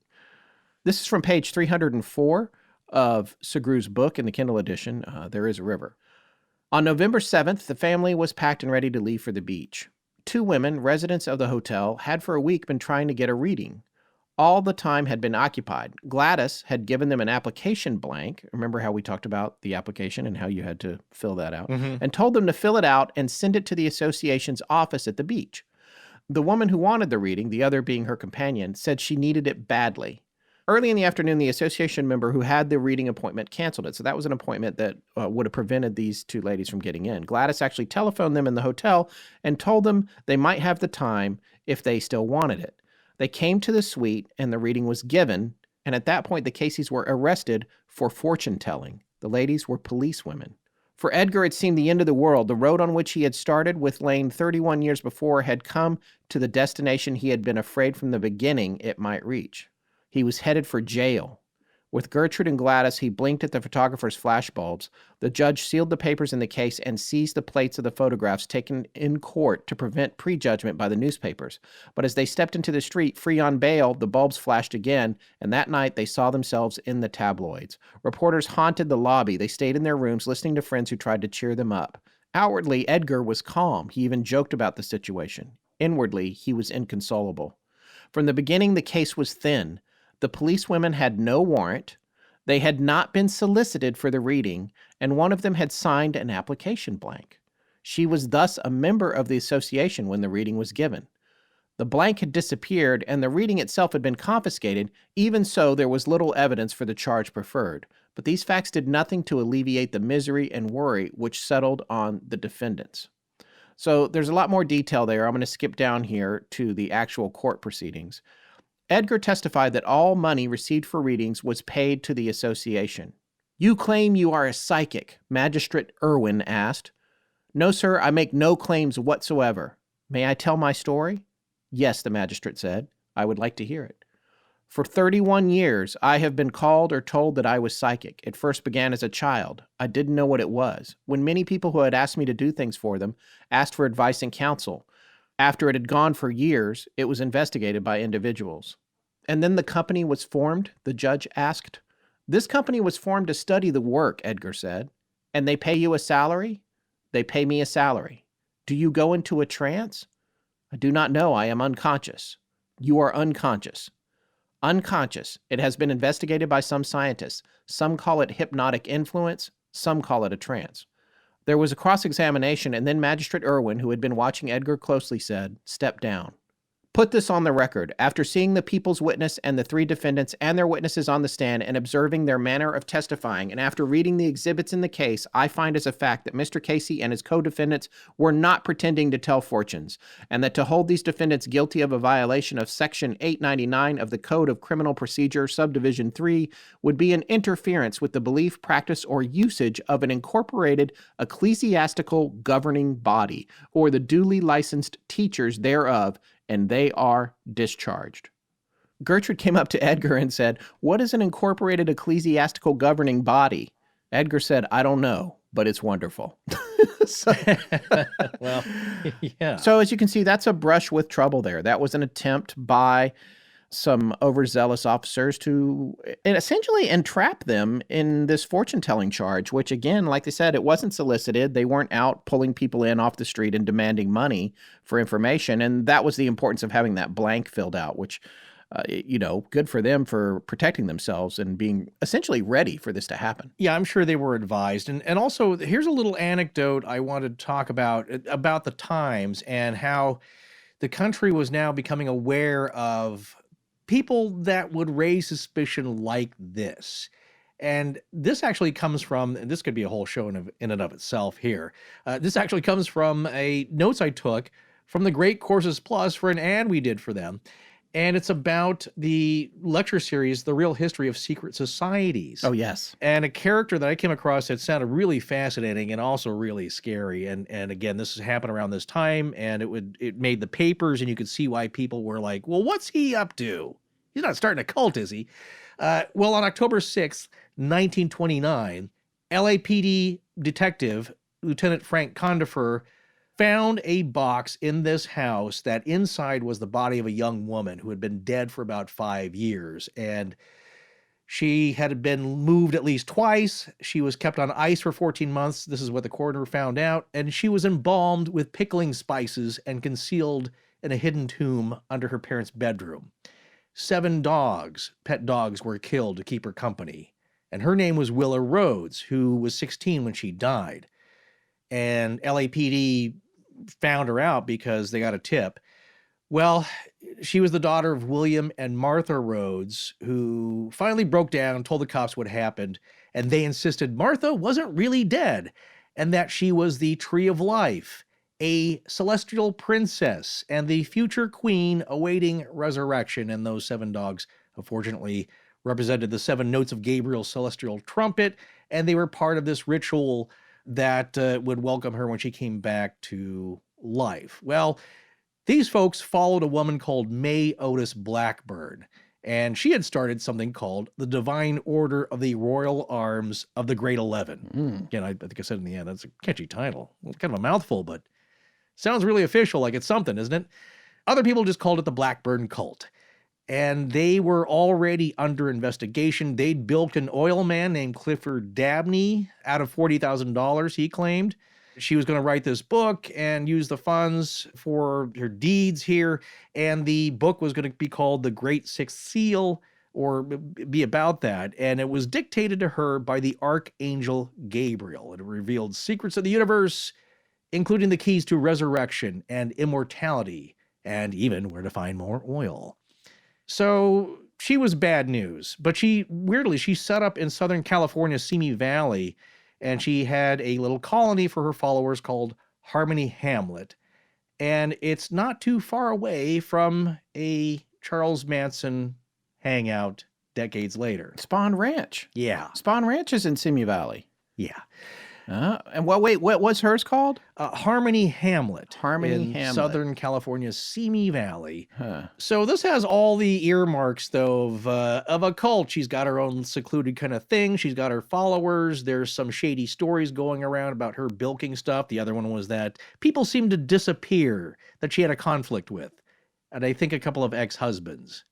This is from page 304 of Segru's book in the Kindle edition, There Is a River. On November 7th, the family was packed and ready to leave for the beach. 2 women, residents of the hotel, had for a week been trying to get a reading. All the time had been occupied. Gladys had given them an application blank. Remember how we talked about the application and how you had to fill that out? And told them to fill it out and send it to the association's office at the beach. The woman who wanted the reading, the other being her companion, said she needed it badly. Early in the afternoon, the association member who had the reading appointment canceled it. So that was an appointment that would have prevented these 2 ladies from getting in. Gladys actually telephoned them in the hotel and told them they might have the time if they still wanted it. They came to the suite and the reading was given, and at that point the Cayces were arrested for fortune-telling. The ladies were policewomen. For Edgar, it seemed the end of the world. The road on which he had started with Lane 31 years before had come to the destination he had been afraid from the beginning it might reach. He was headed for jail. With Gertrude and Gladys, he blinked at the photographer's flashbulbs. The judge sealed the papers in the case and seized the plates of the photographs taken in court to prevent prejudgment by the newspapers. But as they stepped into the street, free on bail, the bulbs flashed again, and that night they saw themselves in the tabloids. Reporters haunted the lobby. They stayed in their rooms listening to friends who tried to cheer them up. Outwardly, Edgar was calm. He even joked about the situation. Inwardly, he was inconsolable. From the beginning, the case was thin. The policewomen had no warrant, they had not been solicited for the reading, and one of them had signed an application blank. She was thus a member of the association when the reading was given. The blank had disappeared, and the reading itself had been confiscated. Even so, there was little evidence for the charge preferred. But these facts did nothing to alleviate the misery and worry which settled on the defendants. So there's a lot more detail there. I'm going to skip down here to the actual court proceedings. Edgar testified that all money received for readings was paid to the association. "You claim you are a psychic," Magistrate Irwin asked. "No, sir, I make no claims whatsoever. May I tell my story?" "Yes," the magistrate said. "I would like to hear it." "For 31 years, I have been called or told that I was psychic. It first began as a child. I didn't know what it was. When many people who had asked me to do things for them asked for advice and counsel. After it had gone for years, it was investigated by individuals." "And then the company was formed?" the judge asked. "This company was formed to study the work," Edgar said. "And they pay you a salary?" "They pay me a salary." "Do you go into a trance?" "I do not know. I am unconscious." "You are unconscious." "Unconscious. It has been investigated by some scientists. Some call it hypnotic influence. Some call it a trance." There was a cross-examination, and then Magistrate Irwin, who had been watching Edgar closely, said, "Step down." "Put this on the record. After seeing the people's witness and the 3 defendants and their witnesses on the stand and observing their manner of testifying, and after reading the exhibits in the case, I find as a fact that Mr. Cayce and his co-defendants were not pretending to tell fortunes, and that to hold these defendants guilty of a violation of Section 899 of the Code of Criminal Procedure, Subdivision 3, would be an interference with the belief, practice, or usage of an incorporated ecclesiastical governing body, or the duly licensed teachers thereof, and they are discharged." Gertrude came up to Edgar and said, "What is an incorporated ecclesiastical governing body?" Edgar said, "I don't know, but it's wonderful." so, Well, yeah. so as you can see, that's a brush with trouble there. That was an attempt by some overzealous officers to essentially entrap them in this fortune-telling charge, which again, like they said, it wasn't solicited. They weren't out pulling people in off the street and demanding money for information. And that was the importance of having that blank filled out, which, good for them for protecting themselves and being essentially ready for this to happen. Yeah, I'm sure they were advised. And also, here's a little anecdote I wanted to talk about the times and how the country was now becoming aware of people that would raise suspicion like this. And this actually comes from, and this could be a whole show in and of itself here. This actually comes from notes I took from the Great Courses Plus for an ad we did for them. And it's about the lecture series, The Real History of Secret Societies. Oh, yes. And a character that I came across that sounded really fascinating and also really scary. And again, this has happened around this time, and it made the papers, and you could see why people were like, well, what's he up to? He's not starting a cult, is he? Well, on October 6th, 1929, LAPD detective Lieutenant Frank Condifer found a box in this house that inside was the body of a young woman who had been dead for about 5 years. And she had been moved at least twice. She was kept on ice for 14 months. This is what the coroner found out. And she was embalmed with pickling spices and concealed in a hidden tomb under her parents' bedroom. 7 dogs, pet dogs, were killed to keep her company. And her name was Willa Rhodes, who was 16 when she died. And LAPD found her out because they got a tip. Well, she was the daughter of William and Martha Rhodes, who finally broke down and told the cops what happened, and they insisted Martha wasn't really dead, and that she was the Tree of Life, a celestial princess, and the future queen awaiting resurrection. And those 7 dogs, unfortunately, represented the 7 notes of Gabriel's celestial trumpet, and they were part of this ritual that would welcome her when she came back to life. Well, these folks followed a woman called May Otis Blackburn, and she had started something called the Divine Order of the Royal Arms of the Great 11. Again, I think I said in the end, that's a catchy title. Well, it's kind of a mouthful, but sounds really official, like it's something, isn't it? Other people just called it the Blackburn Cult. And they were already under investigation. They'd bilked an oil man named Clifford Dabney out of $40,000, he claimed. She was going to write this book and use the funds for her deeds here. And the book was going to be called The Great Sixth Seal, or be about that. And it was dictated to her by the Archangel Gabriel. It revealed secrets of the universe, including the keys to resurrection and immortality, and even where to find more oil. So she was bad news, but she set up in Southern California's Simi Valley, and she had a little colony for her followers called Harmony Hamlet. And it's not too far away from a Charles Manson hangout decades later. Spawn Ranch. Yeah. Spawn Ranch is in Simi Valley. Yeah. And wait, what was hers called? Harmony Hamlet. Harmony in Hamlet. Southern California's Simi Valley. Huh. So this has all the earmarks, though, of a cult. She's got her own secluded kind of thing. She's got her followers. There's some shady stories going around about her bilking stuff. The other one was that people seemed to disappear that she had a conflict with. And I think a couple of ex-husbands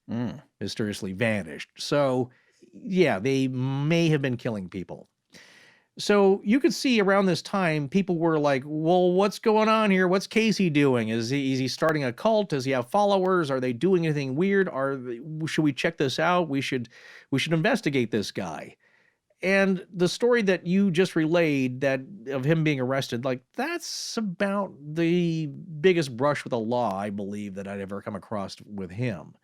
mysteriously vanished. So, yeah, they may have been killing people. So you could see around this time, people were like, well, what's going on here? What's Cayce doing? Is he starting a cult? Does he have followers? Are they doing anything weird? Should we check this out? We should investigate this guy. And the story that you just relayed, that of him being arrested, like, that's about the biggest brush with the law, I believe, that I'd ever come across with him.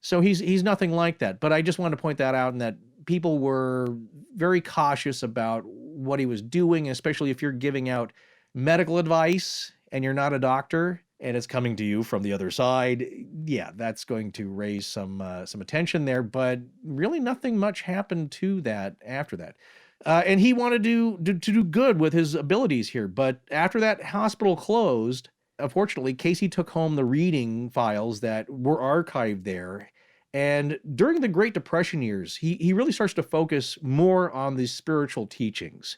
So he's nothing like that. But I just wanted to point that out, and that people were very cautious about what he was doing, especially if you're giving out medical advice and you're not a doctor and it's coming to you from the other side. Yeah, that's going to raise some attention there, but really nothing much happened to that after that. And he wanted to do good with his abilities here, but after that hospital closed, unfortunately, Cayce took home the reading files that were archived there. And during the Great Depression years, he really starts to focus more on the spiritual teachings.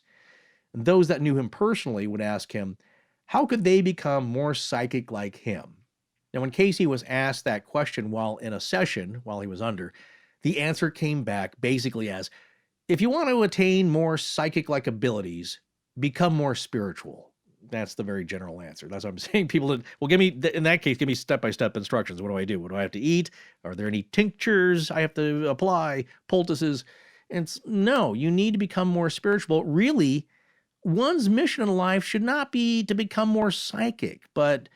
And those that knew him personally would ask him, how could they become more psychic like him? Now, when Cayce was asked that question while in a session, while he was under, the answer came back basically as, if you want to attain more psychic-like abilities, become more spiritual. That's the very general answer. That's what I'm saying. People, well, give me step-by-step instructions. What do I do? What do I have to eat? Are there any tinctures I have to apply? Poultices? And no, you need to become more spiritual. Really, one's mission in life should not be to become more psychic, but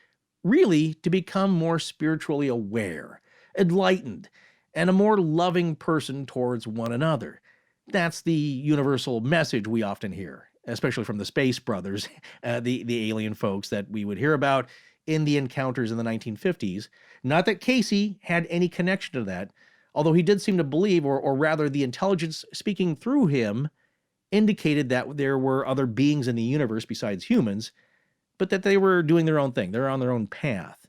really to become more spiritually aware, enlightened, and a more loving person towards one another. That's the universal message we often hear, especially from the space brothers, the alien folks that we would hear about. in the encounters in the 1950s. Not that Cayce had any connection to that, although he did seem to believe, or rather the intelligence speaking through him indicated that there were other beings in the universe besides humans, but that they were doing their own thing. They're on their own path.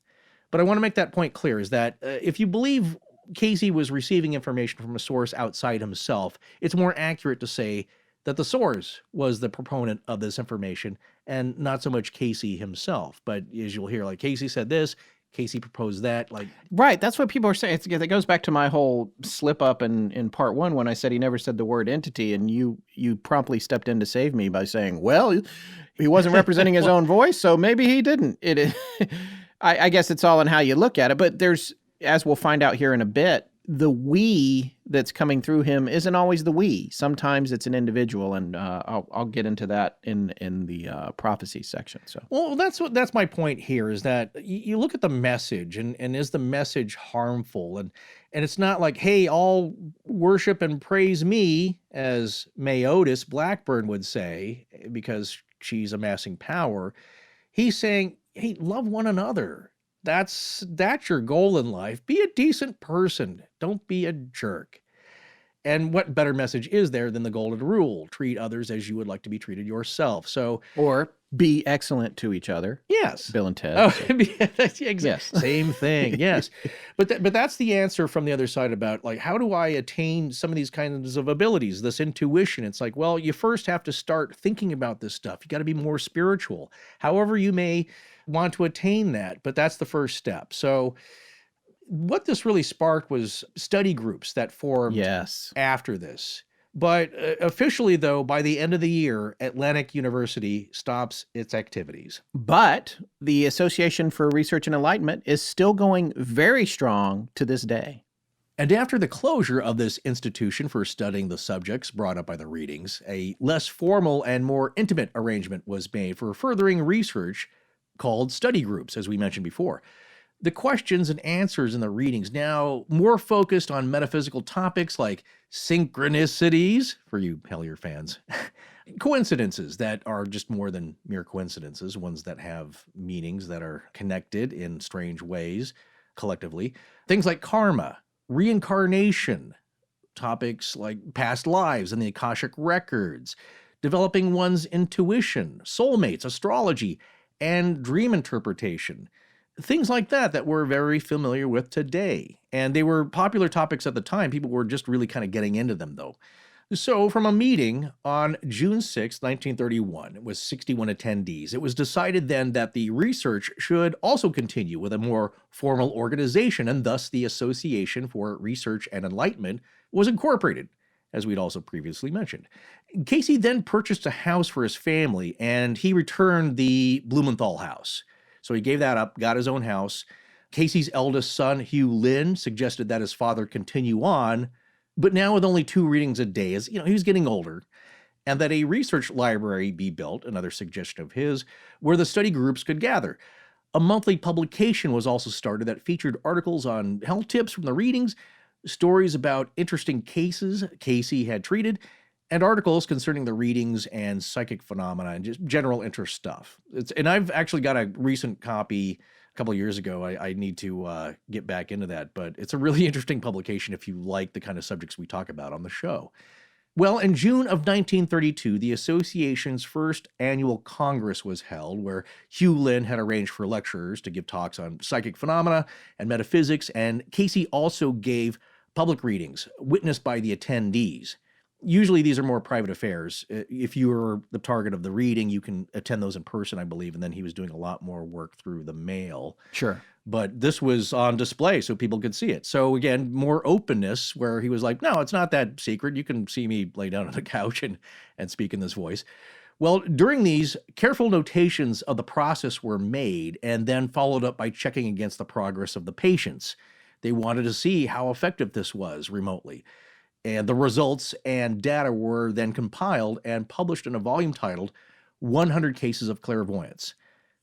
But I want to make that point clear, is that if you believe Cayce was receiving information from a source outside himself, it's more accurate to say that the source was the proponent of this information and not so much Cayce himself. But as you'll hear, like, Cayce said this, Cayce proposed that. Like, right, that's what people are saying. It goes back to my whole slip up in part one when I said he never said the word entity, and you promptly stepped in to save me by saying, well, he wasn't representing his own voice, so maybe he didn't. I guess it's all in how you look at it. But there's, as we'll find out here in a bit, the we that's coming through him isn't always the we. Sometimes it's an individual, and I'll get into that in the prophecy section. So, well, that's my point here, is that you look at the message, and is the message harmful? And it's not like, hey, all worship and praise me, as May Otis Blackburn would say, because she's amassing power. He's saying, hey, love one another. That's your goal in life. Be a decent person. Don't be a jerk. And what better message is there than the golden rule? Treat others as you would like to be treated yourself. So, or be excellent to each other. Yes. Bill and Ted. Oh, So. exactly. Yes. Same thing. Yes. But that's the answer from the other side about, like, how do I attain some of these kinds of abilities, this intuition? It's like, well, you first have to start thinking about this stuff. You got to be more spiritual. However you may want to attain that, but that's the first step. So what this really sparked was study groups that formed after this. But officially, though, by the end of the year, Atlantic University stops its activities. But the Association for Research and Enlightenment is still going very strong to this day. And after the closure of this institution for studying the subjects brought up by the readings, a less formal and more intimate arrangement was made for furthering research called study groups, as we mentioned before. The questions and answers in the readings now more focused on metaphysical topics like synchronicities, for you Hellier fans, coincidences that are just more than mere coincidences, ones that have meanings that are connected in strange ways collectively, things like karma, reincarnation, topics like past lives and the Akashic records, developing one's intuition, soulmates, astrology, and dream interpretation. Things like that we're very familiar with today. And they were popular topics at the time. People were just really kind of getting into them, though. So from a meeting on June 6, 1931, with 61 attendees, it was decided then that the research should also continue with a more formal organization, and thus the Association for Research and Enlightenment was incorporated, as we'd also previously mentioned. Cayce then purchased a house for his family, and he returned the Blumenthal house. So he gave that up, got his own house. Cayce's eldest son, Hugh Lynn, suggested that his father continue on, but now with only 2 readings a day, as he was getting older, and that a research library be built, another suggestion of his, where the study groups could gather. A monthly publication was also started that featured articles on health tips from the readings, stories about interesting cases Cayce had treated, and articles concerning the readings and psychic phenomena and just general interest stuff. And I've actually got a recent copy a couple of years ago. I need to get back into that, but it's a really interesting publication if you like the kind of subjects we talk about on the show. Well, in June of 1932, the association's first annual congress was held, where Hugh Lynn had arranged for lecturers to give talks on psychic phenomena and metaphysics, and Cayce also gave public readings witnessed by the attendees. Usually these are more private affairs. If you were the target of the reading, you can attend those in person, I believe, and then he was doing a lot more work through the mail. Sure. But this was on display so people could see it. So again, more openness, where he was like, no, it's not that secret. You can see me lay down on the couch and speak in this voice. Well, during these, careful notations of the process were made and then followed up by checking against the progress of the patients. They wanted to see how effective this was remotely. And the results and data were then compiled and published in a volume titled 100 Cases of Clairvoyance.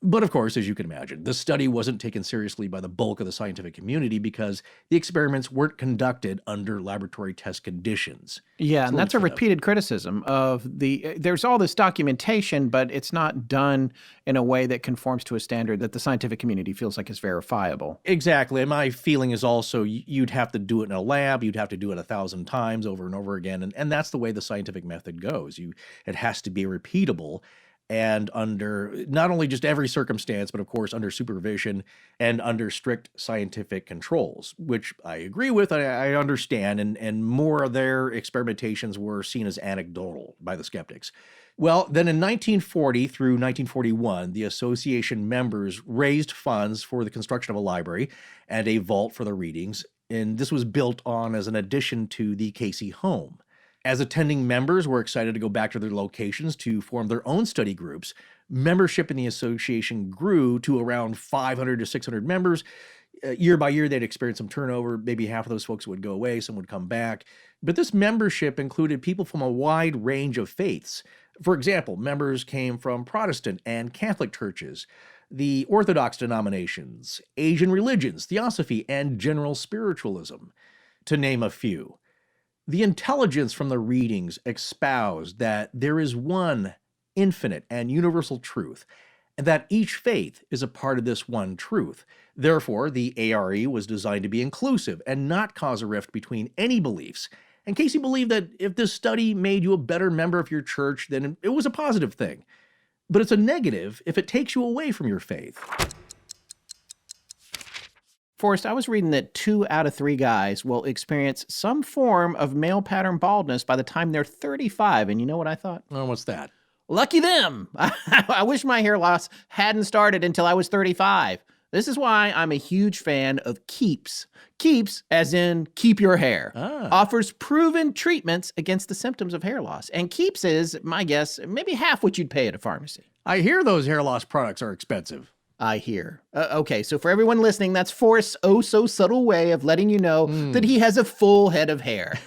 But of course, as you can imagine, the study wasn't taken seriously by the bulk of the scientific community because the experiments weren't conducted under laboratory test conditions. Yeah, So and that's a repeated criticism of there's all this documentation, but it's not done in a way that conforms to a standard that the scientific community feels like is verifiable. Exactly. And my feeling is also you'd have to do it in a lab, you'd have to do it 1,000 times over and over again. And that's the way the scientific method goes. It has to be repeatable. And under not only just every circumstance, but of course under supervision and under strict scientific controls, which I agree with, I understand, and more of their experimentations were seen as anecdotal by the skeptics. Well, then in 1940 through 1941, the association members raised funds for the construction of a library and a vault for the readings, and this was built on as an addition to the Cayce home. As attending members were excited to go back to their locations to form their own study groups, membership in the association grew to around 500 to 600 members. Year by year, they'd experience some turnover. Maybe half of those folks would go away, some would come back. But this membership included people from a wide range of faiths. For example, members came from Protestant and Catholic churches, the Orthodox denominations, Asian religions, Theosophy, and general spiritualism, to name a few. The intelligence from the readings espoused that there is one infinite and universal truth, and that each faith is a part of this one truth. Therefore, the ARE was designed to be inclusive and not cause a rift between any beliefs. And Cayce believed that if this study made you a better member of your church, then it was a positive thing. But it's a negative if it takes you away from your faith. Forrest, I was reading that 2 out of 3 guys will experience some form of male pattern baldness by the time they're 35. And you know what I thought? Oh, what's that? Lucky them. I wish my hair loss hadn't started until I was 35. This is why I'm a huge fan of Keeps. Keeps, as in keep your hair, offers proven treatments against the symptoms of hair loss. And Keeps is, my guess, maybe half what you'd pay at a pharmacy. I hear those hair loss products are expensive. I hear. Okay, so for everyone listening, that's Forrest's oh-so-subtle way of letting you know that he has a full head of hair.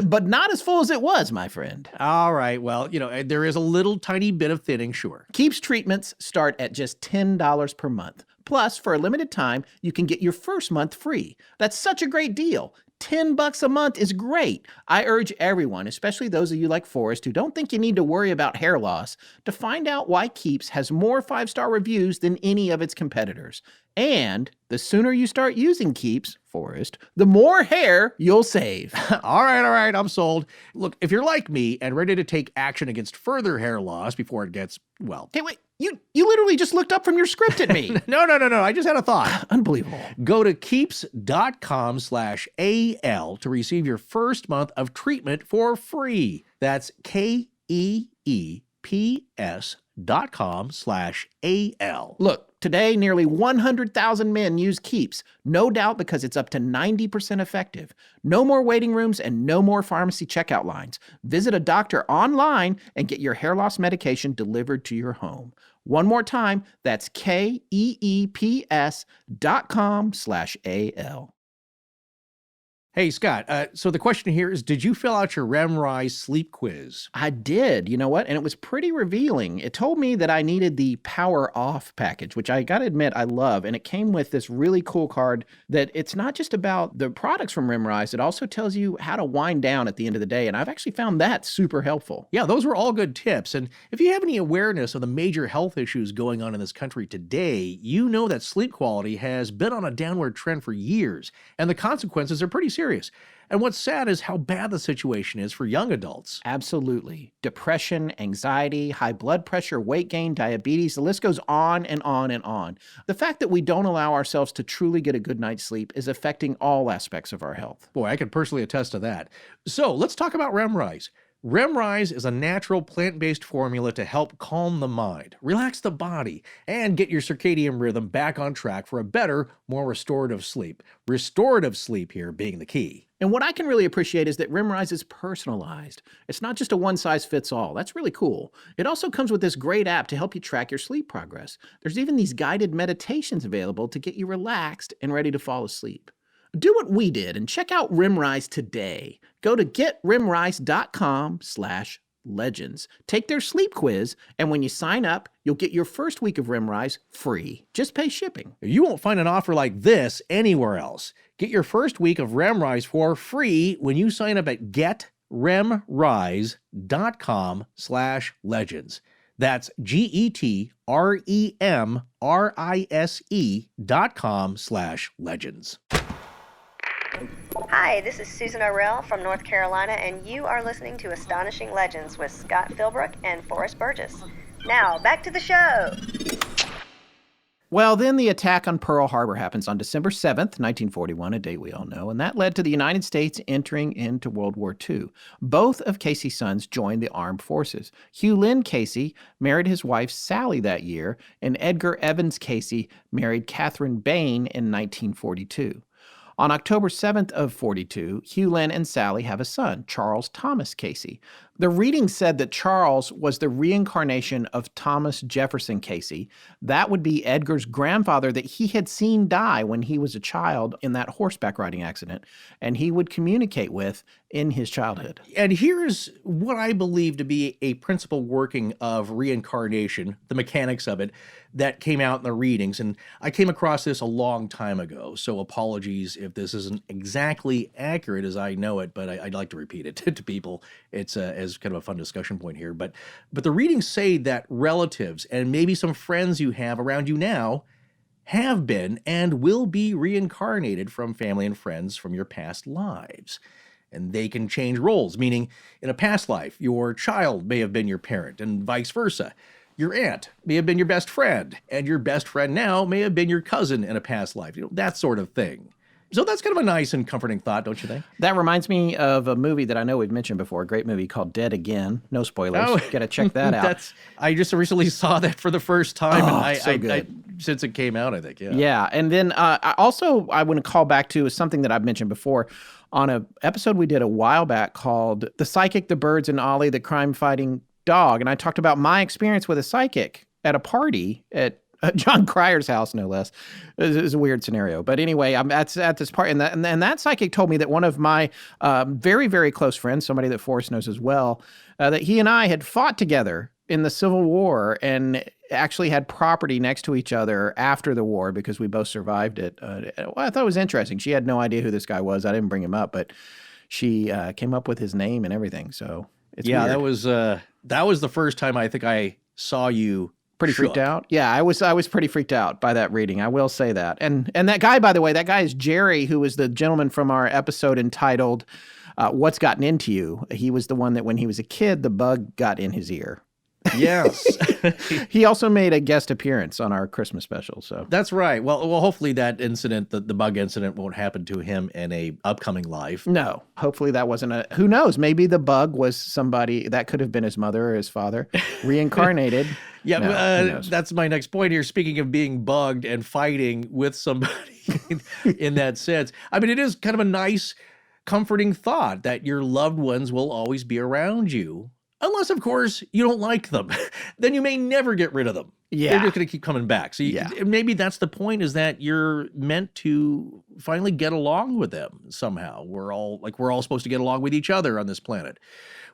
But not as full as it was, my friend. All right, well, there is a little tiny bit of thinning, sure. Keeps treatments start at just $10 per month. Plus, for a limited time, you can get your first month free. That's such a great deal. $10 a month is great. I urge everyone, especially those of you like Forrest who don't think you need to worry about hair loss, to find out why Keeps has more 5-star reviews than any of its competitors. And the sooner you start using Keeps, Forrest, the more hair you'll save. All right, I'm sold. Look, if you're like me and ready to take action against further hair loss before it gets, well... Hey, wait, you literally just looked up from your script at me. No, I just had a thought. Unbelievable. Go to keeps.com/AL to receive your first month of treatment for free. That's KEEPS.com/AL. Look, today nearly 100,000 men use Keeps, no doubt because it's up to 90% effective. No more waiting rooms and no more pharmacy checkout lines. Visit a doctor online and get your hair loss medication delivered to your home. One more time, that's KEEPS.com/AL. Hey, Scott, so the question here is, did you fill out your REMRISE sleep quiz? I did. You know what? And it was pretty revealing. It told me that I needed the Power Off package, which I got to admit I love. And it came with this really cool card that it's not just about the products from REMRISE. It also tells you how to wind down at the end of the day. And I've actually found that super helpful. Yeah, those were all good tips. And if you have any awareness of the major health issues going on in this country today, you know that sleep quality has been on a downward trend for years. And the consequences are pretty serious. And what's sad is how bad the situation is for young adults. Absolutely. Depression, anxiety, high blood pressure, weight gain, diabetes, the list goes on and on and on. The fact that we don't allow ourselves to truly get a good night's sleep is affecting all aspects of our health. Boy, I can personally attest to that. So let's talk about REMRISE. REMRISE is a natural plant-based formula to help calm the mind, relax the body, and get your circadian rhythm back on track for a better, more restorative sleep. Restorative sleep here being the key. And what I can really appreciate is that REMRISE is personalized. It's not just a one-size-fits-all. That's really cool. It also comes with this great app to help you track your sleep progress. There's even these guided meditations available to get you relaxed and ready to fall asleep. Do what we did and check out REMRISE today. Go to getremrise.com/ Legends. Take their sleep quiz, and when you sign up, you'll get your first week of REMRise free. Just pay shipping. You won't find an offer like this anywhere else. Get your first week of REMRise for free when you sign up at getremrise.com/legends. That's getremrise.com/legends. Hi, this is Susan Orrell from North Carolina, and you are listening to Astonishing Legends with Scott Philbrook and Forrest Burgess. Now, back to the show. Well, then the attack on Pearl Harbor happens on December 7th, 1941, a date we all know, and that led to the United States entering into World War II. Both of Cayce's sons joined the armed forces. Hugh Lynn Cayce married his wife Sally that year, and Edgar Evans Cayce married Catherine Bain in 1942. On October 7th of 42, Hugh Lynn and Sally have a son, Charles Thomas Cayce. The reading said that Charles was the reincarnation of Thomas Jefferson Cayce. That would be Edgar's grandfather that he had seen die when he was a child in that horseback riding accident, and he would communicate with in his childhood. And here's what I believe to be a principal working of reincarnation, the mechanics of it, that came out in the readings. And I came across this a long time ago, so apologies if this isn't exactly accurate as I know it, but I'd like to repeat it to people. It's as kind of a fun discussion point here. But the readings say that relatives and maybe some friends you have around you now have been and will be reincarnated from family and friends from your past lives. And they can change roles, meaning in a past life, your child may have been your parent and vice versa. Your aunt may have been your best friend, and your best friend now may have been your cousin in a past life, that sort of thing. So that's kind of a nice and comforting thought, don't you think? That reminds me of a movie that I know we've mentioned before, a great movie called Dead Again. No spoilers. Oh, Got to check that out. I just recently saw that for the first time, Oh, and so good. since it came out, I think, yeah. Yeah, and then I want to call back to something that I've mentioned before on an episode we did a while back called The Psychic, the Birds, and Ollie, the Crime-Fighting Dog. And I talked about my experience with a psychic at a party at John Cryer's house, no less. It was a weird scenario. But anyway, I'm at this party, and that psychic told me that one of my very, very close friends, somebody that Forrest knows as well, that he and I had fought together in the Civil War and actually had property next to each other after the war because we both survived it. Well, I thought it was interesting. She had no idea who this guy was. I didn't bring him up, but she came up with his name and everything. So it's weird. That was the first time I think I saw you pretty freaked out. Yeah, I was pretty freaked out by that reading. I will say that. And that guy, by the way, that guy is Jerry, who was the gentleman from our episode entitled What's Gotten Into You. He was the one that when he was a kid, the bug got in his ear. Yes. He also made a guest appearance on our Christmas special. So that's right. Well, hopefully that incident, the bug incident, won't happen to him in a upcoming life. No, hopefully that wasn't who knows? Maybe the bug was somebody that could have been his mother or his father reincarnated. Yeah, that's my next point here. Speaking of being bugged and fighting with somebody in that sense, I mean, it is kind of a nice, comforting thought that your loved ones will always be around you. Unless, of course, you don't like them. Then you may never get rid of them. Yeah. They're just going to keep coming back. So maybe that's the point, is that you're meant to finally get along with them somehow. We're all supposed to get along with each other on this planet.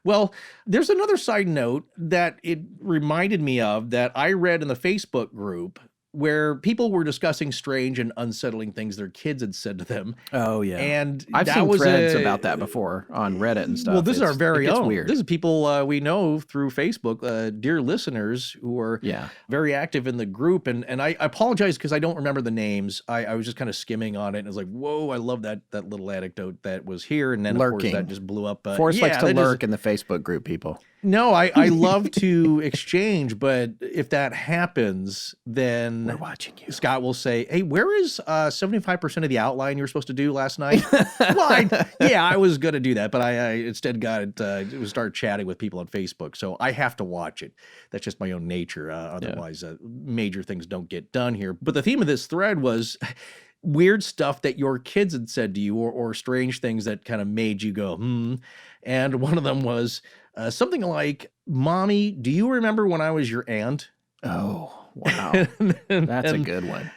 Well, there's another side note that it reminded me of that I read in the Facebook group where people were discussing strange and unsettling things their kids had said to them. Oh, yeah. And I've seen threads about that before on Reddit and stuff. Well, this is our very own. Weird. This is people we know through Facebook, dear listeners who are very active in the group. And I apologize because I don't remember the names. I was just kind of skimming on it and I was like, whoa, I love that little anecdote that was here. And then, of course, that just blew up. Forrest likes to lurk in the Facebook group, people. No, I love to exchange, but if that happens, then we're watching you. Scott will say, "Hey, where is 75% of the outline you were supposed to do last night?" Well, I was going to do that, but I instead started chatting with people on Facebook, so I have to watch it. That's just my own nature. Otherwise, major things don't get done here. But the theme of this thread was weird stuff that your kids had said to you, or strange things that kind of made you go, And one of them was something like, "Mommy, do you remember when I was your aunt?" Oh, wow. That's a good one.